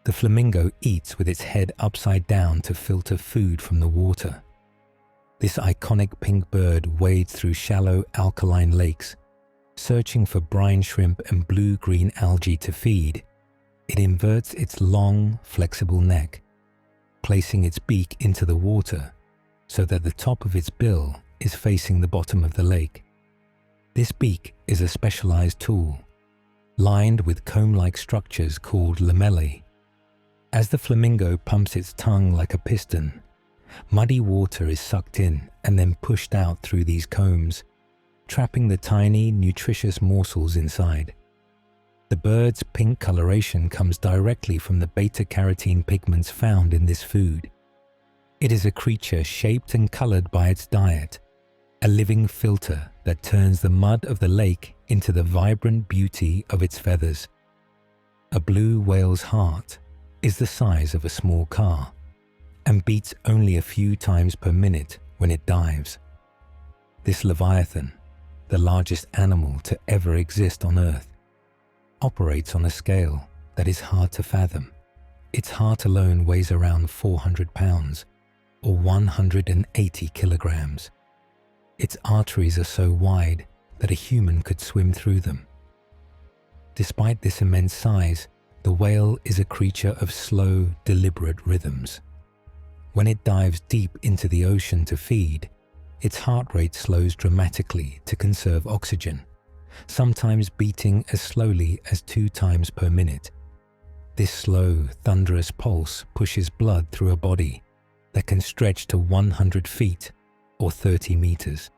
The flamingo eats with its head upside down to filter food from the water. This iconic pink bird wades through shallow alkaline lakes, searching for brine shrimp and blue-green algae to feed. It inverts its long, flexible neck, placing its beak into the water so that the top of its bill is facing the bottom of the lake. This beak is a specialized tool, lined with comb-like structures called lamellae. As the flamingo pumps its tongue like a piston, muddy water is sucked in and then pushed out through these combs, trapping the tiny, nutritious morsels inside. The bird's pink coloration comes directly from the beta-carotene pigments found in this food. It is a creature shaped and colored by its diet, a living filter that turns the mud of the lake into the vibrant beauty of its feathers. A blue whale's heart is the size of a small car and beats only a few times per minute when it dives. This leviathan, the largest animal to ever exist on Earth, operates on a scale that is hard to fathom. Its heart alone weighs around 400 pounds or 180 kilograms. Its arteries are so wide that a human could swim through them. Despite this immense size, the whale is a creature of slow, deliberate rhythms. When it dives deep into the ocean to feed, its heart rate slows dramatically to conserve oxygen, sometimes beating as slowly as 2 times per minute. This slow, thunderous pulse pushes blood through a body that can stretch to 100 feet or 30 meters.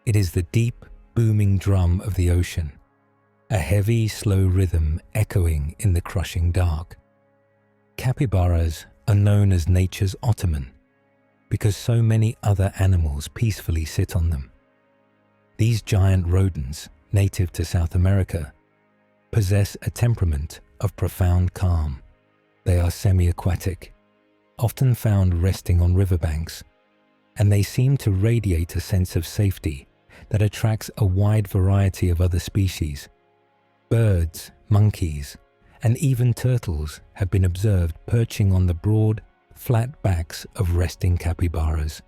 It is the deep, booming drum of the ocean, a heavy, slow rhythm echoing in the crushing dark. Capybaras are known as nature's ottoman because so many other animals peacefully sit on them. These giant rodents, native to South America, possess a temperament of profound calm. They are semi-aquatic, often found resting on riverbanks, and they seem to radiate a sense of safety that attracts a wide variety of other species. Birds, monkeys, and even turtles have been observed perching on the broad, flat backs of resting capybaras.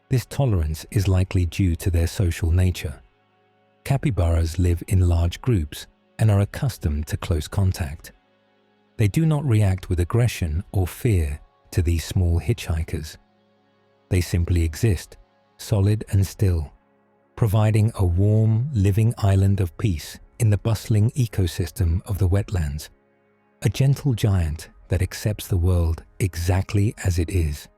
This tolerance is likely due to their social nature. Capybaras live in large groups and are accustomed to close contact. They do not react with aggression or fear to these small hitchhikers. They simply exist, solid and still, providing a warm, living island of peace in the bustling ecosystem of the wetlands, a gentle giant that accepts the world exactly as it is.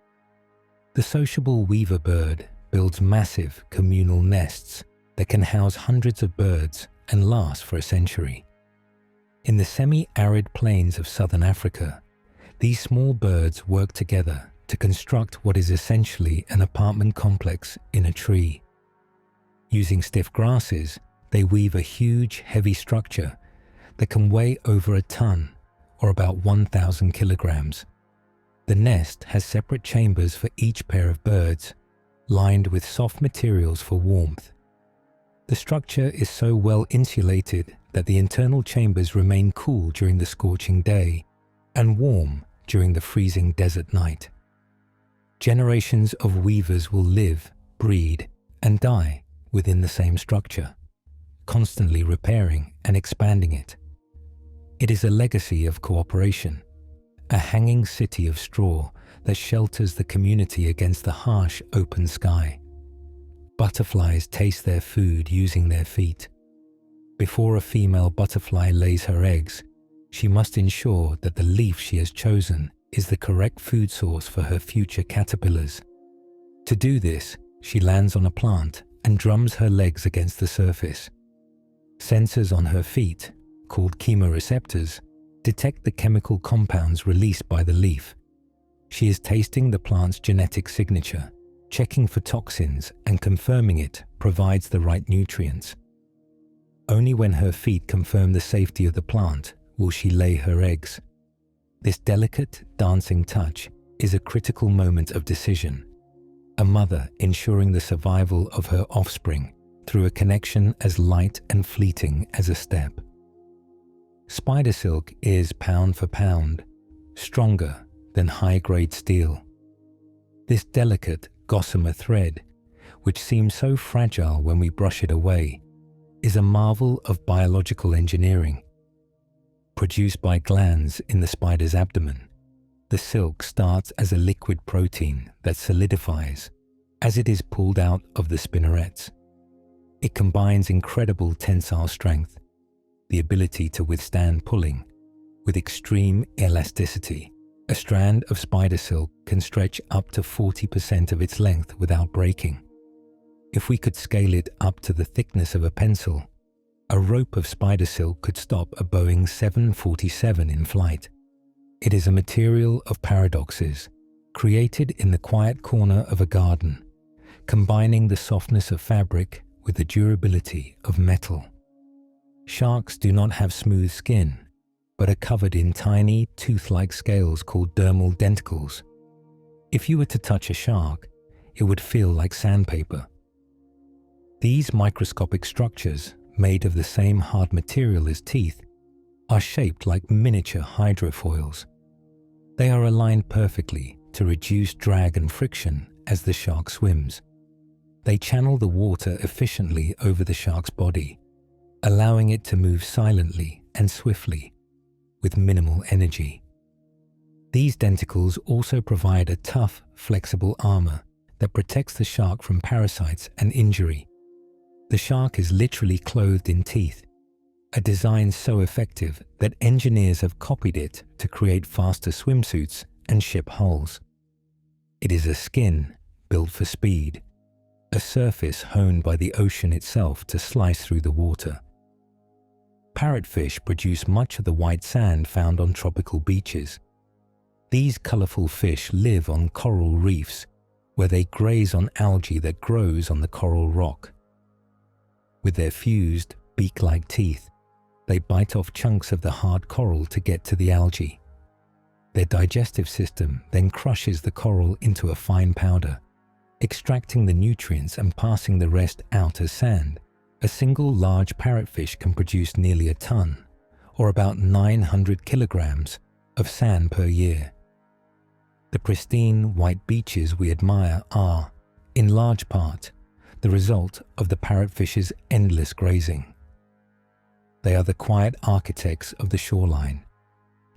The sociable weaver bird builds massive communal nests that can house hundreds of birds and last for a century. In the semi-arid plains of southern Africa, these small birds work together to construct what is essentially an apartment complex in a tree. Using stiff grasses, they weave a huge, heavy structure that can weigh over a ton, or about 1,000 kilograms. The nest has separate chambers for each pair of birds, lined with soft materials for warmth. The structure is so well insulated that the internal chambers remain cool during the scorching day and warm during the freezing desert night. Generations of weavers will live, breed, and die within the same structure, constantly repairing and expanding it. It is a legacy of cooperation, a hanging city of straw that shelters the community against the harsh open sky. Butterflies taste their food using their feet. Before a female butterfly lays her eggs, she must ensure that the leaf she has chosen is the correct food source for her future caterpillars. To do this, she lands on a plant and drums her legs against the surface. Sensors on her feet, called chemoreceptors, detect the chemical compounds released by the leaf. She is tasting the plant's genetic signature, checking for toxins, and confirming it provides the right nutrients. Only when her feet confirm the safety of the plant will she lay her eggs. This delicate, dancing touch is a critical moment of decision, a mother ensuring the survival of her offspring through a connection as light and fleeting as a step. Spider silk is, pound for pound, stronger than high-grade steel. This delicate gossamer thread, which seems so fragile when we brush it away, is a marvel of biological engineering. Produced by glands in the spider's abdomen, the silk starts as a liquid protein that solidifies as it is pulled out of the spinnerets. It combines incredible tensile strength, the ability to withstand pulling, with extreme elasticity. A strand of spider silk can stretch up to 40% of its length without breaking. If we could scale it up to the thickness of a pencil, a rope of spider silk could stop a Boeing 747 in flight. It is a material of paradoxes, created in the quiet corner of a garden, combining the softness of fabric with the durability of metal. Sharks do not have smooth skin, but are covered in tiny, tooth-like scales called dermal denticles. If you were to touch a shark, it would feel like sandpaper. These microscopic structures, made of the same hard material as teeth, are shaped like miniature hydrofoils. They are aligned perfectly to reduce drag and friction as the shark swims. They channel the water efficiently over the shark's body, allowing it to move silently and swiftly, with minimal energy. These denticles also provide a tough, flexible armor that protects the shark from parasites and injury. The shark is literally clothed in teeth, a design so effective that engineers have copied it to create faster swimsuits and ship hulls. It is a skin built for speed, a surface honed by the ocean itself to slice through the water. Parrotfish produce much of the white sand found on tropical beaches. These colourful fish live on coral reefs, where they graze on algae that grows on the coral rock. With their fused, beak-like teeth, they bite off chunks of the hard coral to get to the algae. Their digestive system then crushes the coral into a fine powder, extracting the nutrients and passing the rest out as sand. A single large parrotfish can produce nearly a ton, or about 900 kilograms, of sand per year. The pristine white beaches we admire are, in large part, the result of the parrotfish's endless grazing. They are the quiet architects of the shoreline,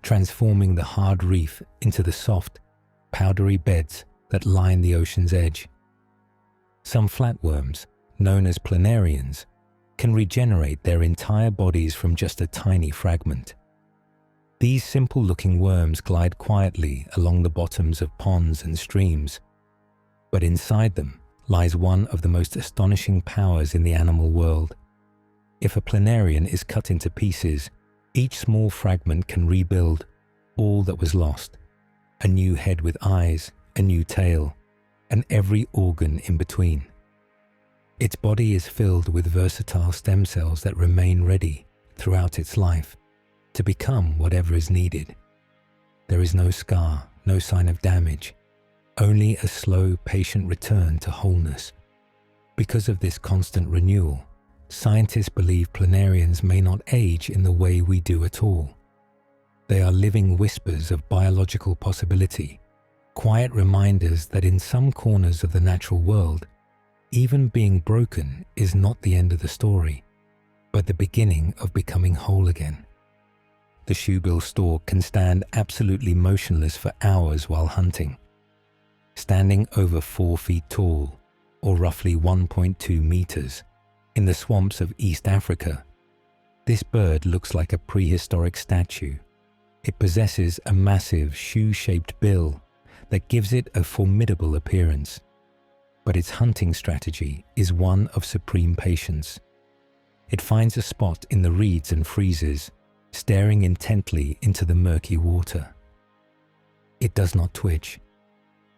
transforming the hard reef into the soft, powdery beds that line the ocean's edge. Some flatworms, known as planarians, can regenerate their entire bodies from just a tiny fragment. These simple-looking worms glide quietly along the bottoms of ponds and streams, but inside them lies one of the most astonishing powers in the animal world. If a planarian is cut into pieces, each small fragment can rebuild all that was lost: a new head with eyes, a new tail, and every organ in between. Its body is filled with versatile stem cells that remain ready throughout its life to become whatever is needed. There is no scar, no sign of damage, only a slow, patient return to wholeness. Because of this constant renewal, scientists believe planarians may not age in the way we do at all. They are living whispers of biological possibility, quiet reminders that in some corners of the natural world, even being broken is not the end of the story, but the beginning of becoming whole again. The shoebill stork can stand absolutely motionless for hours while hunting. Standing over 4 feet tall, or roughly 1.2 meters, in the swamps of East Africa, this bird looks like a prehistoric statue. It possesses a massive shoe-shaped bill that gives it a formidable appearance. But its hunting strategy is one of supreme patience. It finds a spot in the reeds and freezes, staring intently into the murky water. It does not twitch.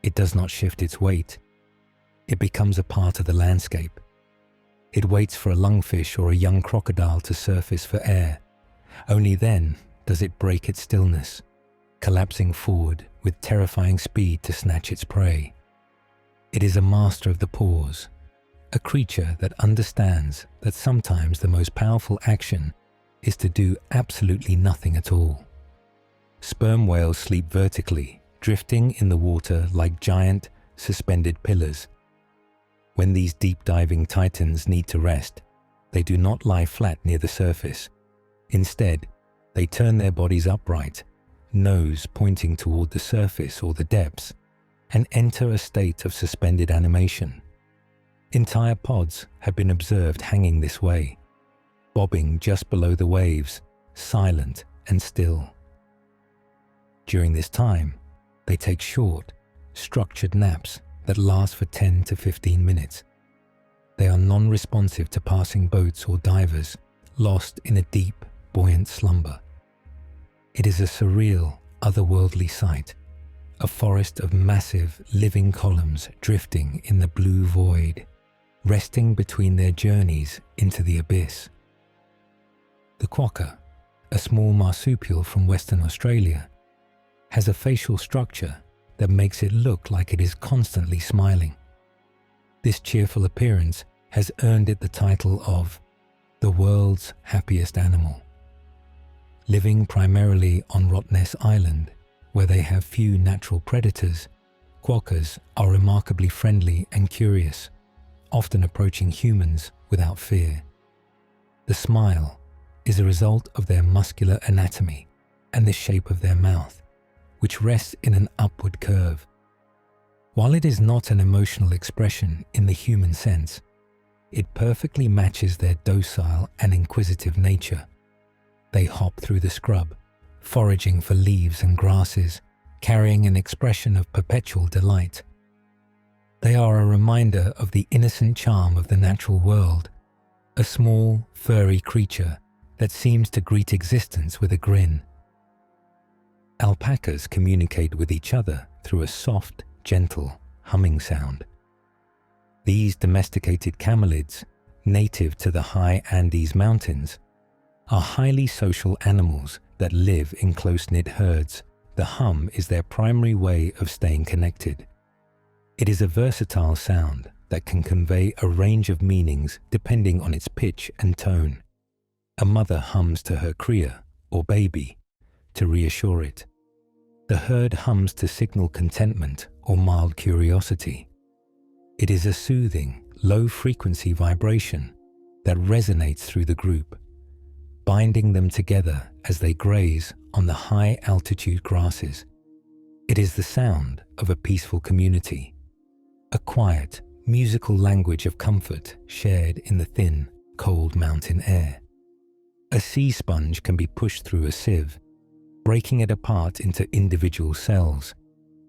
It does not shift its weight. It becomes a part of the landscape. It waits for a lungfish or a young crocodile to surface for air. Only then does it break its stillness, collapsing forward with terrifying speed to snatch its prey. It is a master of the pause, a creature that understands that sometimes the most powerful action is to do absolutely nothing at all. Sperm whales sleep vertically, drifting in the water like giant, suspended pillars. When these deep-diving titans need to rest, they do not lie flat near the surface. Instead, they turn their bodies upright, nose pointing toward the surface or the depths, and enter a state of suspended animation. Entire pods have been observed hanging this way, bobbing just below the waves, silent and still. During this time, they take short, structured naps that last for 10 to 15 minutes. They are non-responsive to passing boats or divers, lost in a deep, buoyant slumber. It is a surreal, otherworldly sight, a forest of massive, living columns drifting in the blue void, resting between their journeys into the abyss. The quokka, a small marsupial from Western Australia, has a facial structure that makes it look like it is constantly smiling. This cheerful appearance has earned it the title of the world's happiest animal. Living primarily on Rottnest Island, where they have few natural predators, quokkas are remarkably friendly and curious, often approaching humans without fear. The smile is a result of their muscular anatomy and the shape of their mouth, which rests in an upward curve. While it is not an emotional expression in the human sense, it perfectly matches their docile and inquisitive nature. They hop through the scrub, foraging for leaves and grasses, carrying an expression of perpetual delight. They are a reminder of the innocent charm of the natural world, a small, furry creature that seems to greet existence with a grin. Alpacas communicate with each other through a soft, gentle humming sound. These domesticated camelids, native to the high Andes Mountains, are highly social animals that live in close-knit herds. The hum is their primary way of staying connected. It is a versatile sound that can convey a range of meanings depending on its pitch and tone. A mother hums to her cria, or baby, to reassure it. The herd hums to signal contentment or mild curiosity. It is a soothing, low-frequency vibration that resonates through the group, binding them together as they graze on the high-altitude grasses. It is the sound of a peaceful community, a quiet, musical language of comfort shared in the thin, cold mountain air. A sea sponge can be pushed through a sieve, breaking it apart into individual cells,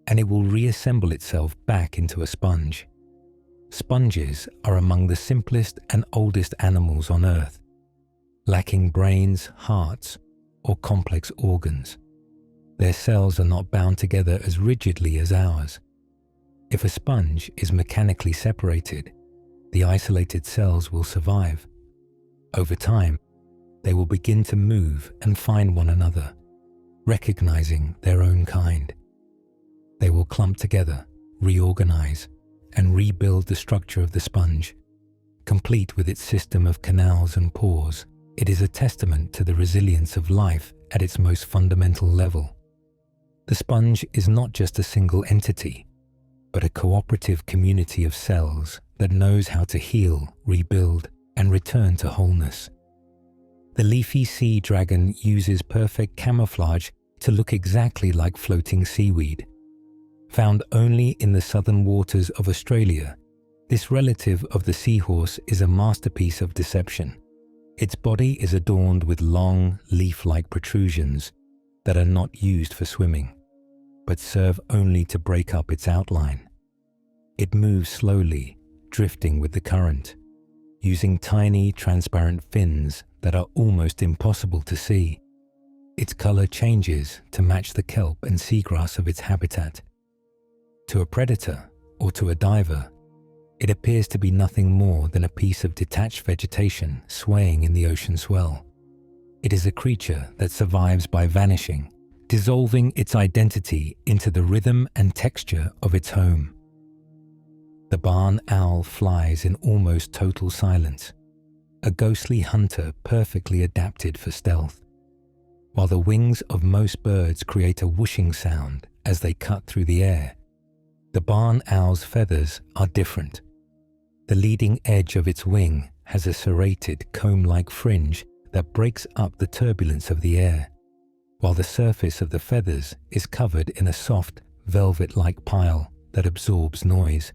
and it will reassemble itself back into a sponge. Sponges are among the simplest and oldest animals on Earth, lacking brains, hearts, or complex organs. Their cells are not bound together as rigidly as ours. If a sponge is mechanically separated, the isolated cells will survive. Over time, they will begin to move and find one another, recognizing their own kind. They will clump together, reorganize, and rebuild the structure of the sponge, complete with its system of canals and pores. It is a testament to the resilience of life at its most fundamental level. The sponge is not just a single entity, but a cooperative community of cells that knows how to heal, rebuild, and return to wholeness. The leafy sea dragon uses perfect camouflage to look exactly like floating seaweed. Found only in the southern waters of Australia, this relative of the seahorse is a masterpiece of deception. Its body is adorned with long, leaf-like protrusions that are not used for swimming, but serve only to break up its outline. It moves slowly, drifting with the current, using tiny, transparent fins that are almost impossible to see. Its color changes to match the kelp and seagrass of its habitat. To a predator or to a diver, it appears to be nothing more than a piece of detached vegetation swaying in the ocean swell. It is a creature that survives by vanishing, dissolving its identity into the rhythm and texture of its home. The barn owl flies in almost total silence, a ghostly hunter perfectly adapted for stealth, while the wings of most birds create a whooshing sound as they cut through the air. The barn owl's feathers are different. The leading edge of its wing has a serrated, comb-like fringe that breaks up the turbulence of the air, while the surface of the feathers is covered in a soft, velvet-like pile that absorbs noise.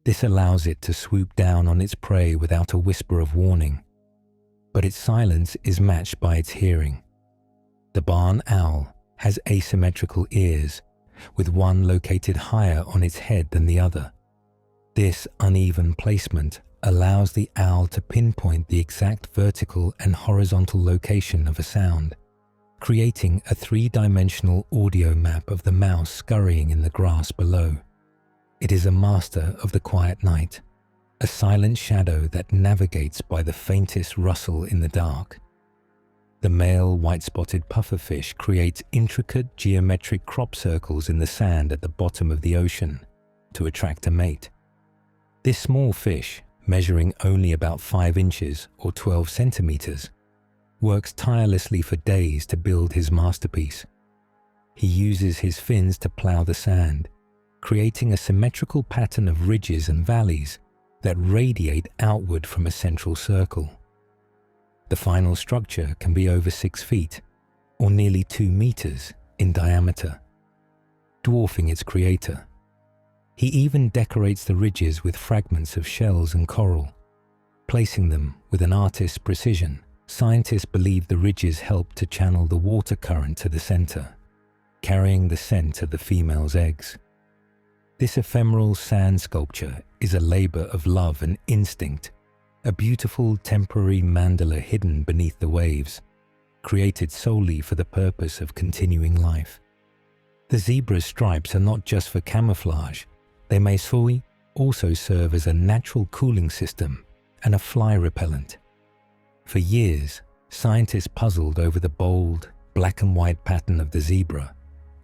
This allows it to swoop down on its prey without a whisper of warning, but its silence is matched by its hearing. The barn owl has asymmetrical ears, with one located higher on its head than the other. This uneven placement allows the owl to pinpoint the exact vertical and horizontal location of a sound, creating a three-dimensional audio map of the mouse scurrying in the grass below. It is a master of the quiet night, a silent shadow that navigates by the faintest rustle in the dark. The male white-spotted pufferfish creates intricate geometric crop circles in the sand at the bottom of the ocean to attract a mate. This small fish, measuring only about 5 inches or 12 centimeters, works tirelessly for days to build his masterpiece. He uses his fins to plow the sand, creating a symmetrical pattern of ridges and valleys that radiate outward from a central circle. The final structure can be over 6 feet, or nearly 2 meters in diameter, dwarfing its creator. He even decorates the ridges with fragments of shells and coral, placing them with an artist's precision. Scientists believe the ridges help to channel the water current to the center, carrying the scent of the female's eggs. This ephemeral sand sculpture is a labor of love and instinct, a beautiful temporary mandala hidden beneath the waves, created solely for the purpose of continuing life. The zebra's stripes are not just for camouflage, they may also serve as a natural cooling system and a fly repellent. For years, scientists puzzled over the bold, black and white pattern of the zebra,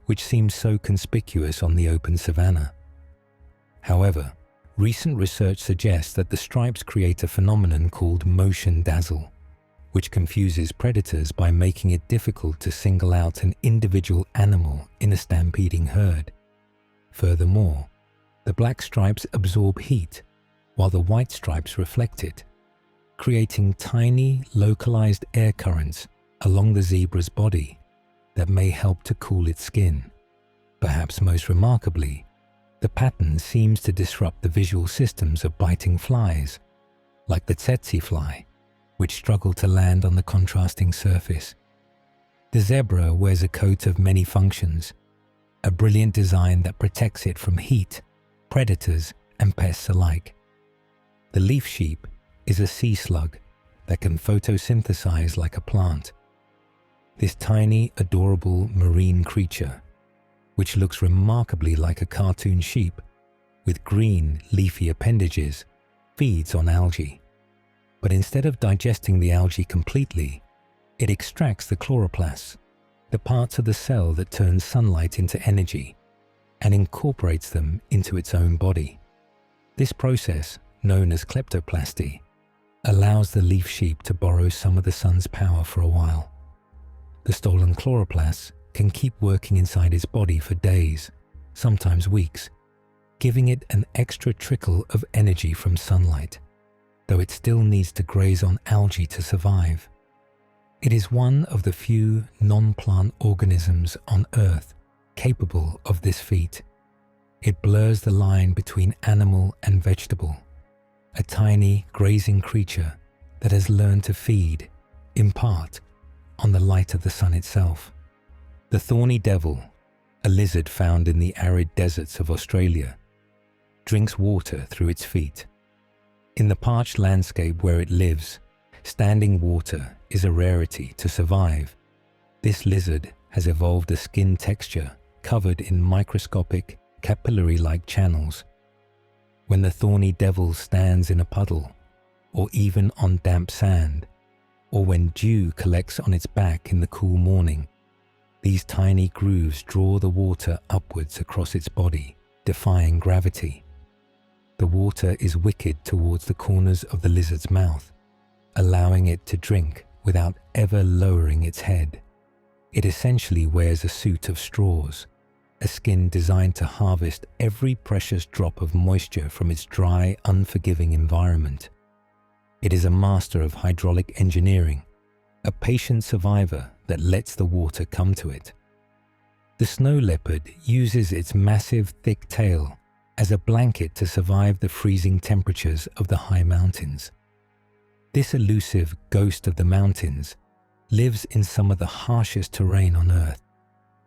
which seems so conspicuous on the open savanna. However, recent research suggests that the stripes create a phenomenon called motion dazzle, which confuses predators by making it difficult to single out an individual animal in a stampeding herd. Furthermore, the black stripes absorb heat, while the white stripes reflect it, creating tiny, localized air currents along the zebra's body that may help to cool its skin. Perhaps most remarkably, the pattern seems to disrupt the visual systems of biting flies, like the tsetse fly, which struggle to land on the contrasting surface. The zebra wears a coat of many functions, a brilliant design that protects it from heat, predators, and pests alike. The leaf sheep is a sea slug that can photosynthesize like a plant. This tiny, adorable marine creature, which looks remarkably like a cartoon sheep with green, leafy appendages, feeds on algae. But instead of digesting the algae completely, it extracts the chloroplasts, the parts of the cell that turn sunlight into energy, and incorporates them into its own body. This process, known as kleptoplasty, allows the leaf sheep to borrow some of the sun's power for a while. The stolen chloroplasts can keep working inside its body for days, sometimes weeks, giving it an extra trickle of energy from sunlight, though it still needs to graze on algae to survive. It is one of the few non-plant organisms on Earth capable of this feat. It blurs the line between animal and vegetable, a tiny, grazing creature that has learned to feed, in part, on the light of the sun itself. The thorny devil, a lizard found in the arid deserts of Australia, drinks water through its feet. In the parched landscape where it lives, standing water is a rarity to survive. This lizard has evolved a skin texture covered in microscopic, capillary-like channels. When the thorny devil stands in a puddle, or even on damp sand, or when dew collects on its back in the cool morning, these tiny grooves draw the water upwards across its body, defying gravity. The water is wicked towards the corners of the lizard's mouth, allowing it to drink without ever lowering its head. It essentially wears a suit of straws, a skin designed to harvest every precious drop of moisture from its dry, unforgiving environment. It is a master of hydraulic engineering, a patient survivor that lets the water come to it. The snow leopard uses its massive, thick tail as a blanket to survive the freezing temperatures of the high mountains. This elusive ghost of the mountains lives in some of the harshest terrain on Earth,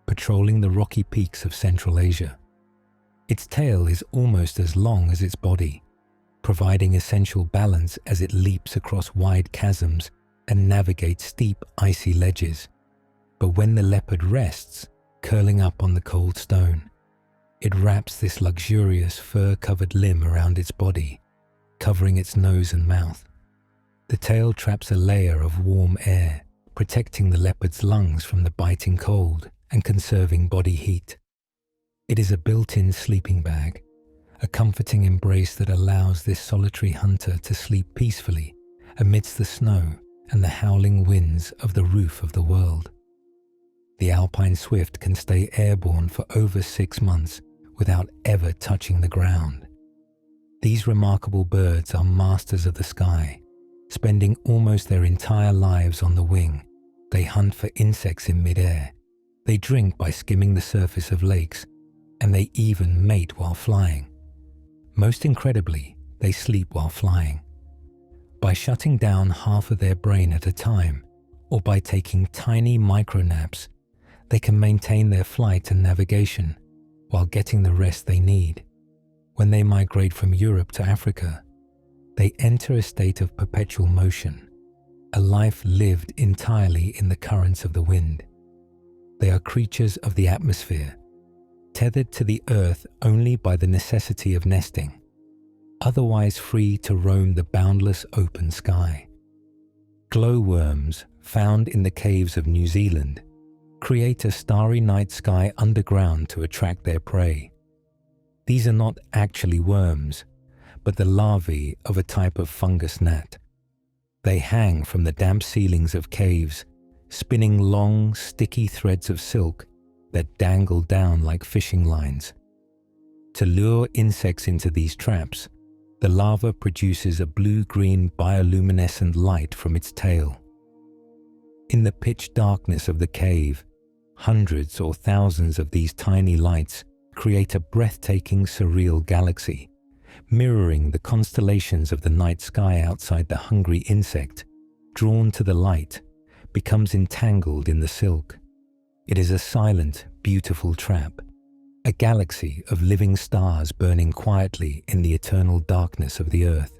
patrolling the rocky peaks of Central Asia. Its tail is almost as long as its body, providing essential balance as it leaps across wide chasms and navigates steep, icy ledges. But when the leopard rests, curling up on the cold stone, it wraps this luxurious fur-covered limb around its body, covering its nose and mouth. The tail traps a layer of warm air, protecting the leopard's lungs from the biting cold and conserving body heat. It is a built-in sleeping bag, a comforting embrace that allows this solitary hunter to sleep peacefully amidst the snow and the howling winds of the roof of the world. The alpine swift can stay airborne for over 6 months without ever touching the ground. These remarkable birds are masters of the sky, spending almost their entire lives on the wing. They hunt for insects in midair. They drink by skimming the surface of lakes, and they even mate while flying. Most incredibly, they sleep while flying. By shutting down half of their brain at a time, or by taking tiny micronaps, they can maintain their flight and navigation while getting the rest they need. When they migrate from Europe to Africa, They enter a state of perpetual motion, a life lived entirely in the currents of the wind. They are creatures of the atmosphere, tethered to the earth only by the necessity of nesting, otherwise free to roam the boundless open sky. Glowworms, found in the caves of New Zealand, create a starry night sky underground to attract their prey. These are not actually worms, but the larvae of a type of fungus gnat. They hang from the damp ceilings of caves, spinning long, sticky threads of silk that dangle down like fishing lines. To lure insects into these traps, the larva produces a blue-green bioluminescent light from its tail. In the pitch darkness of the cave, hundreds or thousands of these tiny lights create a breathtaking, surreal galaxy, mirroring the constellations of the night sky outside. The hungry insect, drawn to the light, becomes entangled in the silk. It is a silent, beautiful trap, a galaxy of living stars burning quietly in the eternal darkness of the earth.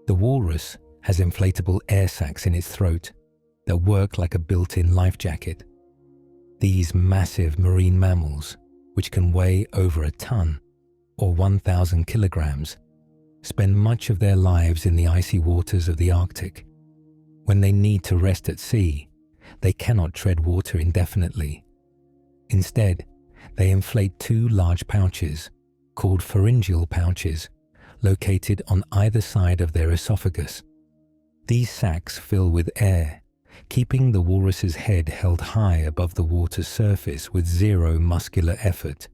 The walrus has inflatable air sacs in its throat that work like a built-in life jacket. These massive marine mammals, which can weigh over a ton or 1,000 kilograms, spend much of their lives in the icy waters of the Arctic. When they need to rest at sea, they cannot tread water indefinitely. Instead, they inflate two large pouches, called pharyngeal pouches, located on either side of their esophagus. These sacs fill with air, keeping the walrus's head held high above the water's surface with zero muscular effort.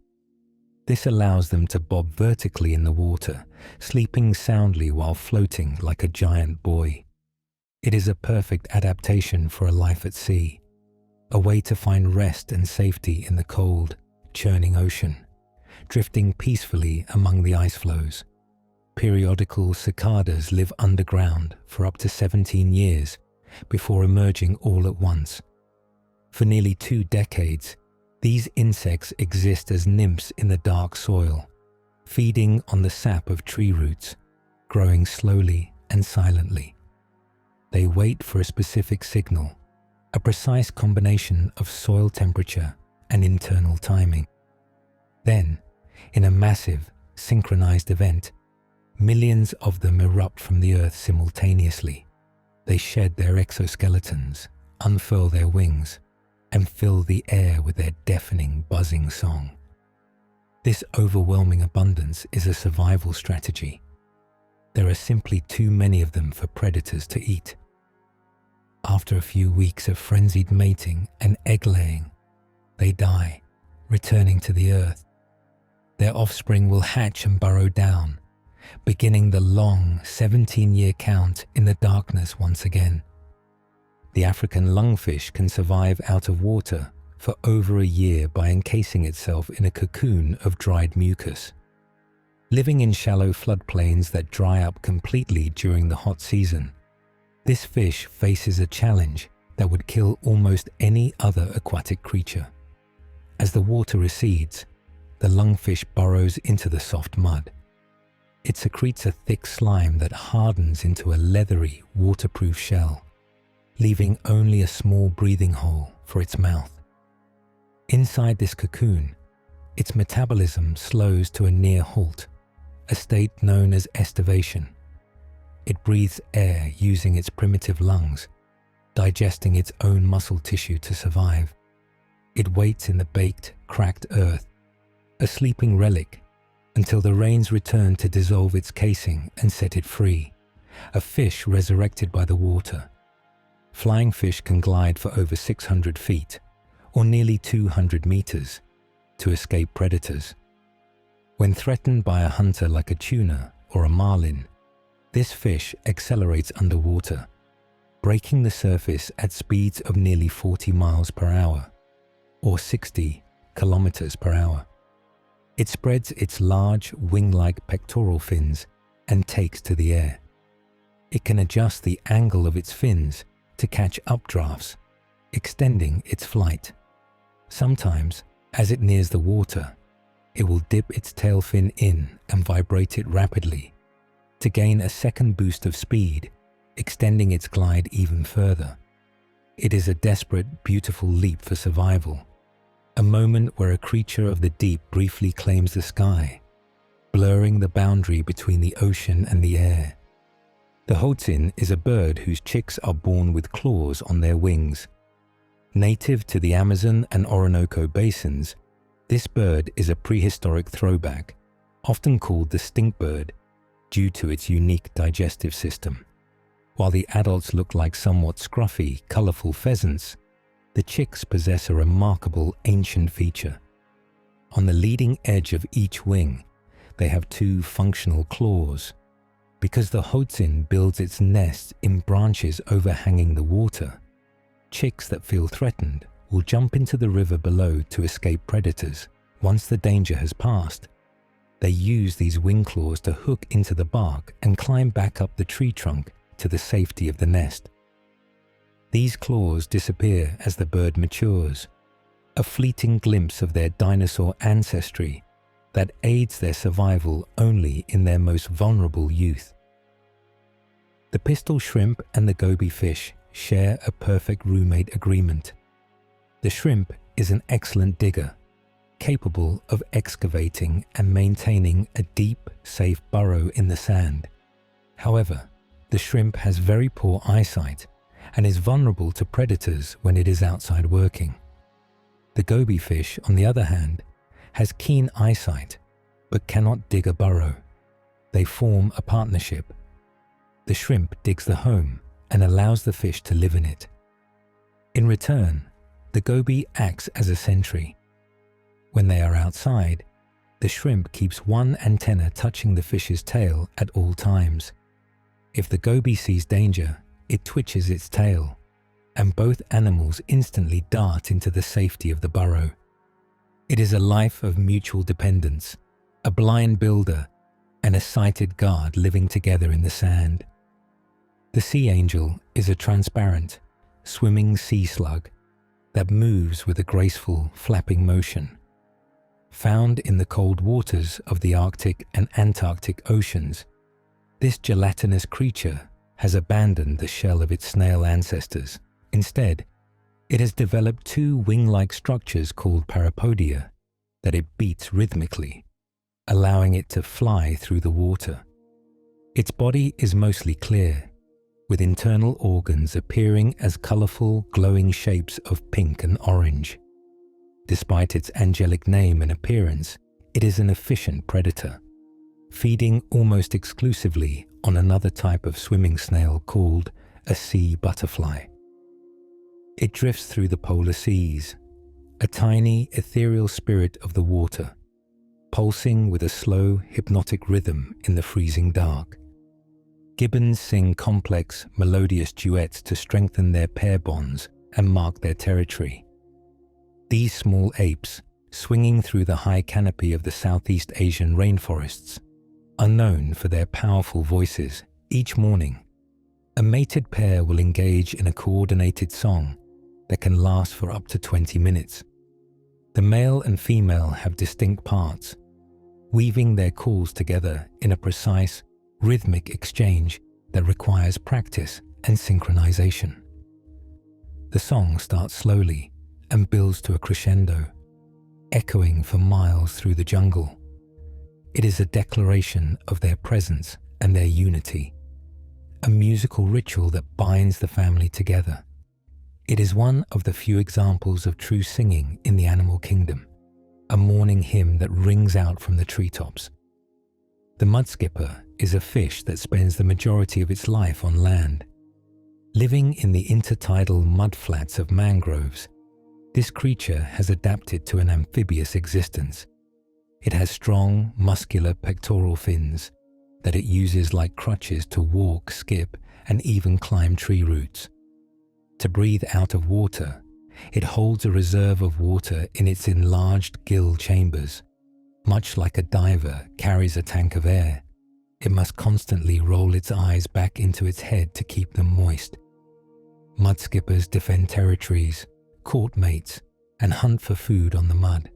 This allows them to bob vertically in the water, sleeping soundly while floating like a giant buoy. It is a perfect adaptation for a life at sea, a way to find rest and safety in the cold, churning ocean, drifting peacefully among the ice floes. Periodical cicadas live underground for up to 17 years before emerging all at once. For nearly 2 decades, these insects exist as nymphs in the dark soil, feeding on the sap of tree roots, growing slowly and silently. They wait for a specific signal, a precise combination of soil temperature and internal timing. Then, in a massive, synchronized event, millions of them erupt from the earth simultaneously. They shed their exoskeletons, unfurl their wings, and fill the air with their deafening, buzzing song. This overwhelming abundance is a survival strategy. There are simply too many of them for predators to eat. After a few weeks of frenzied mating and egg-laying, they die, returning to the earth. Their offspring will hatch and burrow down, beginning the long 17-year count in the darkness once again. The African lungfish can survive out of water for over a year by encasing itself in a cocoon of dried mucus. Living in shallow floodplains that dry up completely during the hot season, this fish faces a challenge that would kill almost any other aquatic creature. As the water recedes, the lungfish burrows into the soft mud. It secretes a thick slime that hardens into a leathery, waterproof shell, leaving only a small breathing hole for its mouth. Inside this cocoon, its metabolism slows to a near halt, a state known as estivation. It breathes air using its primitive lungs, digesting its own muscle tissue to survive. It waits in the baked, cracked earth, a sleeping relic, until the rains return to dissolve its casing and set it free, a fish resurrected by the water. Flying fish can glide for over 600 feet, or nearly 200 meters, to escape predators. When threatened by a hunter like a tuna or a marlin, this fish accelerates underwater, breaking the surface at speeds of nearly 40 miles per hour, or 60 kilometers per hour. It spreads its large, wing-like pectoral fins and takes to the air. It can adjust the angle of its fins to catch updrafts, extending its flight. Sometimes, as it nears the water, it will dip its tail fin in and vibrate it rapidly to gain a second boost of speed, extending its glide even further. It is a desperate, beautiful leap for survival, a moment where a creature of the deep briefly claims the sky, blurring the boundary between the ocean and the air. The hoatzin is a bird whose chicks are born with claws on their wings. Native to the Amazon and Orinoco basins, this bird is a prehistoric throwback, often called the stink bird, due to its unique digestive system. While the adults look like somewhat scruffy, colorful pheasants, the chicks possess a remarkable ancient feature. On the leading edge of each wing, they have two functional claws. Because the hoatzin builds its nest in branches overhanging the water, chicks that feel threatened will jump into the river below to escape predators. Once the danger has passed, they use these wing claws to hook into the bark and climb back up the tree trunk to the safety of the nest. These claws disappear as the bird matures, a fleeting glimpse of their dinosaur ancestry that aids their survival only in their most vulnerable youth. The pistol shrimp and the goby fish share a perfect roommate agreement. The shrimp is an excellent digger, capable of excavating and maintaining a deep, safe burrow in the sand. However, the shrimp has very poor eyesight and is vulnerable to predators when it is outside working. The goby fish, on the other hand, has keen eyesight but cannot dig a burrow. They form a partnership. The shrimp digs the home and allows the fish to live in it. In return, the goby acts as a sentry. When they are outside, the shrimp keeps one antenna touching the fish's tail at all times. If the goby sees danger, it twitches its tail, and both animals instantly dart into the safety of the burrow. It is a life of mutual dependence, a blind builder and a sighted guard living together in the sand. The sea angel is a transparent, swimming sea slug that moves with a graceful, flapping motion. Found in the cold waters of the Arctic and Antarctic oceans, this gelatinous creature has abandoned the shell of its snail ancestors. Instead, it has developed two wing-like structures called parapodia that it beats rhythmically, allowing it to fly through the water. Its body is mostly clear, with internal organs appearing as colorful, glowing shapes of pink and orange. Despite its angelic name and appearance, it is an efficient predator, feeding almost exclusively on another type of swimming snail called a sea butterfly. It drifts through the polar seas, a tiny, ethereal spirit of the water, pulsing with a slow, hypnotic rhythm in the freezing dark. Gibbons sing complex, melodious duets to strengthen their pair bonds and mark their territory. These small apes, swinging through the high canopy of the Southeast Asian rainforests, are known for their powerful voices. Each morning, a mated pair will engage in a coordinated song that can last for up to 20 minutes. The male and female have distinct parts, weaving their calls together in a precise, rhythmic exchange that requires practice and synchronization. The song starts slowly and builds to a crescendo, echoing for miles through the jungle. It is a declaration of their presence and their unity, a musical ritual that binds the family together. It is one of the few examples of true singing in the animal kingdom, a morning hymn that rings out from the treetops. The mudskipper is a fish that spends the majority of its life on land. Living in the intertidal mudflats of mangroves, this creature has adapted to an amphibious existence. It has strong, muscular pectoral fins that it uses like crutches to walk, skip, and even climb tree roots. To breathe out of water, it holds a reserve of water in its enlarged gill chambers. Much like a diver carries a tank of air, it must constantly roll its eyes back into its head to keep them moist. Mudskippers defend territories, court mates, and hunt for food on the mud,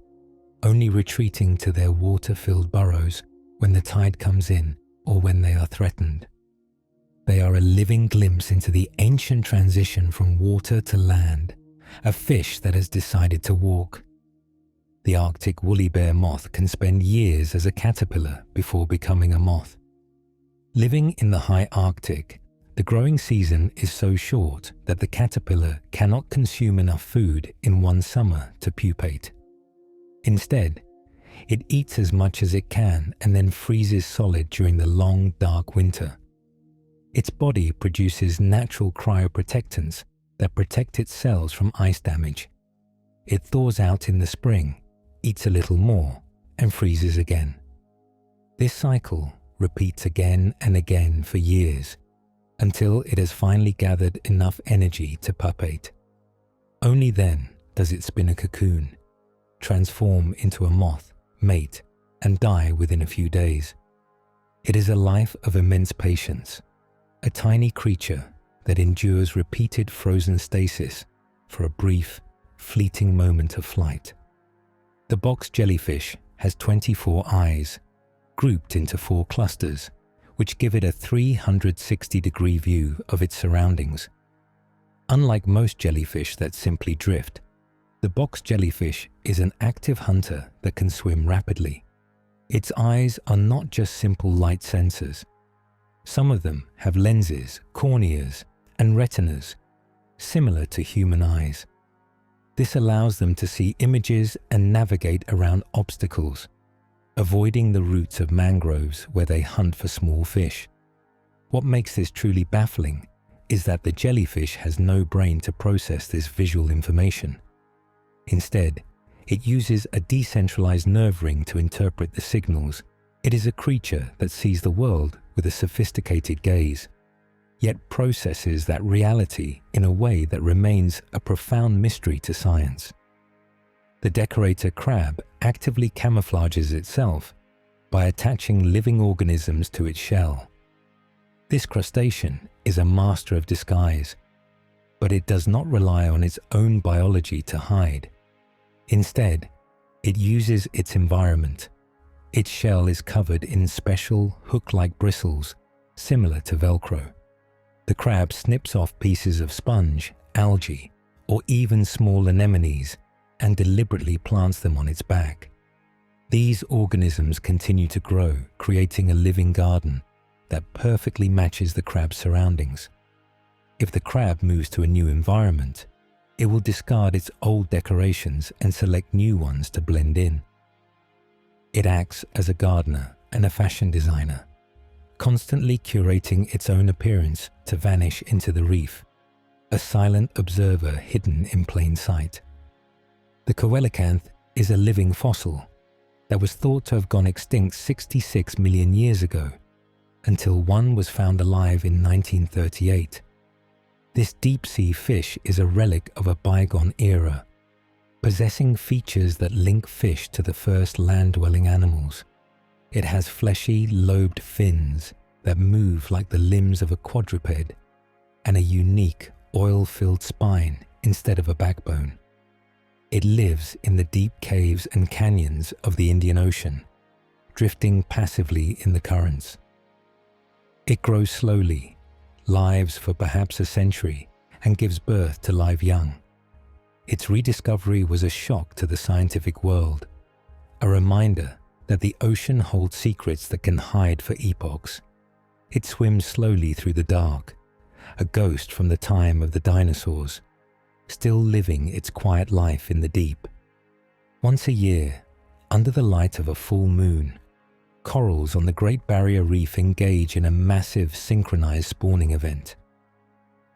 only retreating to their water-filled burrows when the tide comes in or when they are threatened. They are a living glimpse into the ancient transition from water to land, a fish that has decided to walk. The Arctic woolly bear moth can spend years as a caterpillar before becoming a moth. Living in the high Arctic, the growing season is so short that the caterpillar cannot consume enough food in one summer to pupate. Instead, it eats as much as it can and then freezes solid during the long, dark winter. Its body produces natural cryoprotectants that protect its cells from ice damage. It thaws out in the spring, eats a little more, and freezes again. This cycle repeats again and again for years, until it has finally gathered enough energy to pupate. Only then does it spin a cocoon, transform into a moth, mate, and die within a few days. It is a life of immense patience, a tiny creature that endures repeated frozen stasis for a brief, fleeting moment of flight. The box jellyfish has 24 eyes, grouped into 4 clusters, which give it a 360-degree view of its surroundings. Unlike most jellyfish that simply drift, the box jellyfish is an active hunter that can swim rapidly. Its eyes are not just simple light sensors. Some of them have lenses, corneas, and retinas, similar to human eyes. This allows them to see images and navigate around obstacles, avoiding the roots of mangroves where they hunt for small fish. What makes this truly baffling is that the jellyfish has no brain to process this visual information. Instead, it uses a decentralized nerve ring to interpret the signals. It is a creature that sees the world with a sophisticated gaze, yet processes that reality in a way that remains a profound mystery to science. The decorator crab actively camouflages itself by attaching living organisms to its shell. This crustacean is a master of disguise, but it does not rely on its own biology to hide. Instead, it uses its environment. Its shell is covered in special hook-like bristles, similar to Velcro. The crab snips off pieces of sponge, algae, or even small anemones and deliberately plants them on its back. These organisms continue to grow, creating a living garden that perfectly matches the crab's surroundings. If the crab moves to a new environment, it will discard its old decorations and select new ones to blend in. It acts as a gardener and a fashion designer, constantly curating its own appearance to vanish into the reef, a silent observer hidden in plain sight. The coelacanth is a living fossil that was thought to have gone extinct 66 million years ago, until one was found alive in 1938. This deep-sea fish is a relic of a bygone era, possessing features that link fish to the first land-dwelling animals. It has fleshy, lobed fins that move like the limbs of a quadruped, and a unique, oil-filled spine instead of a backbone. It lives in the deep caves and canyons of the Indian Ocean, drifting passively in the currents. It grows slowly, lives for perhaps a century, and gives birth to live young. Its rediscovery was a shock to the scientific world, a reminder that the ocean holds secrets that can hide for epochs. It swims slowly through the dark, a ghost from the time of the dinosaurs, still living its quiet life in the deep. Once a year, under the light of a full moon, corals on the Great Barrier Reef engage in a massive synchronized spawning event.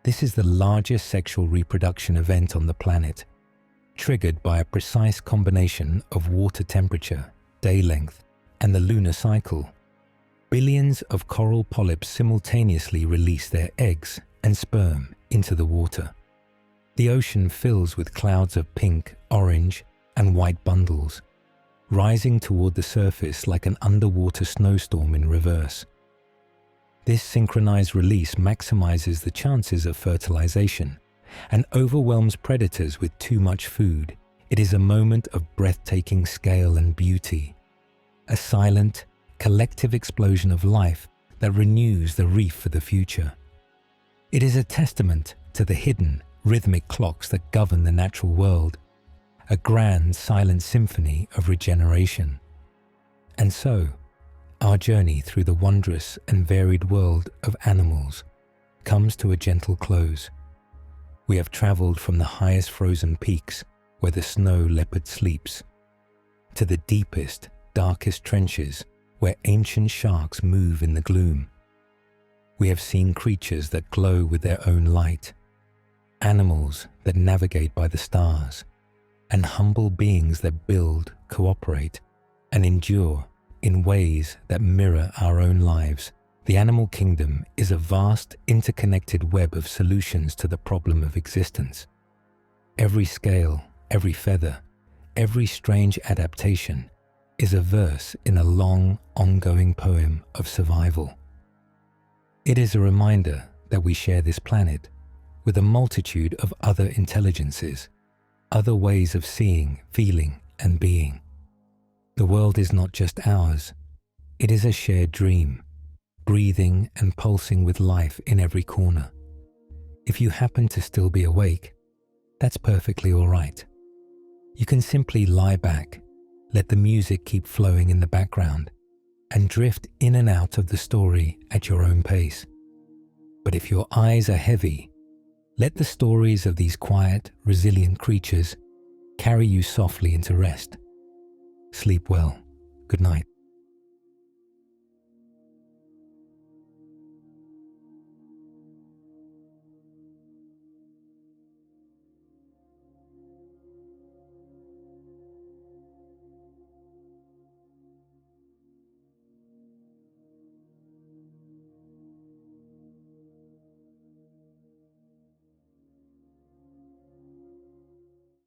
This is the largest sexual reproduction event on the planet, triggered by a precise combination of water temperature, day length, and the lunar cycle. Billions of coral polyps simultaneously release their eggs and sperm into the water. The ocean fills with clouds of pink, orange, and white bundles, rising toward the surface like an underwater snowstorm in reverse. This synchronized release maximizes the chances of fertilization and overwhelms predators with too much food. It is a moment of breathtaking scale and beauty, a silent, collective explosion of life that renews the reef for the future. It is a testament to the hidden, rhythmic clocks that govern the natural world, a grand, silent symphony of regeneration. And so, our journey through the wondrous and varied world of animals comes to a gentle close. We have traveled from the highest frozen peaks where the snow leopard sleeps, to the deepest, darkest trenches where ancient sharks move in the gloom. We have seen creatures that glow with their own light, animals that navigate by the stars, and humble beings that build, cooperate, and endure in ways that mirror our own lives. The animal kingdom is a vast, interconnected web of solutions to the problem of existence. Every scale, every feather, every strange adaptation is a verse in a long, ongoing poem of survival. It is a reminder that we share this planet with a multitude of other intelligences, other ways of seeing, feeling, and being. The world is not just ours, it is a shared dream, breathing and pulsing with life in every corner. If you happen to still be awake, that's perfectly all right. You can simply lie back, let the music keep flowing in the background, and drift in and out of the story at your own pace. But if your eyes are heavy, let the stories of these quiet, resilient creatures carry you softly into rest. Sleep well. Good night.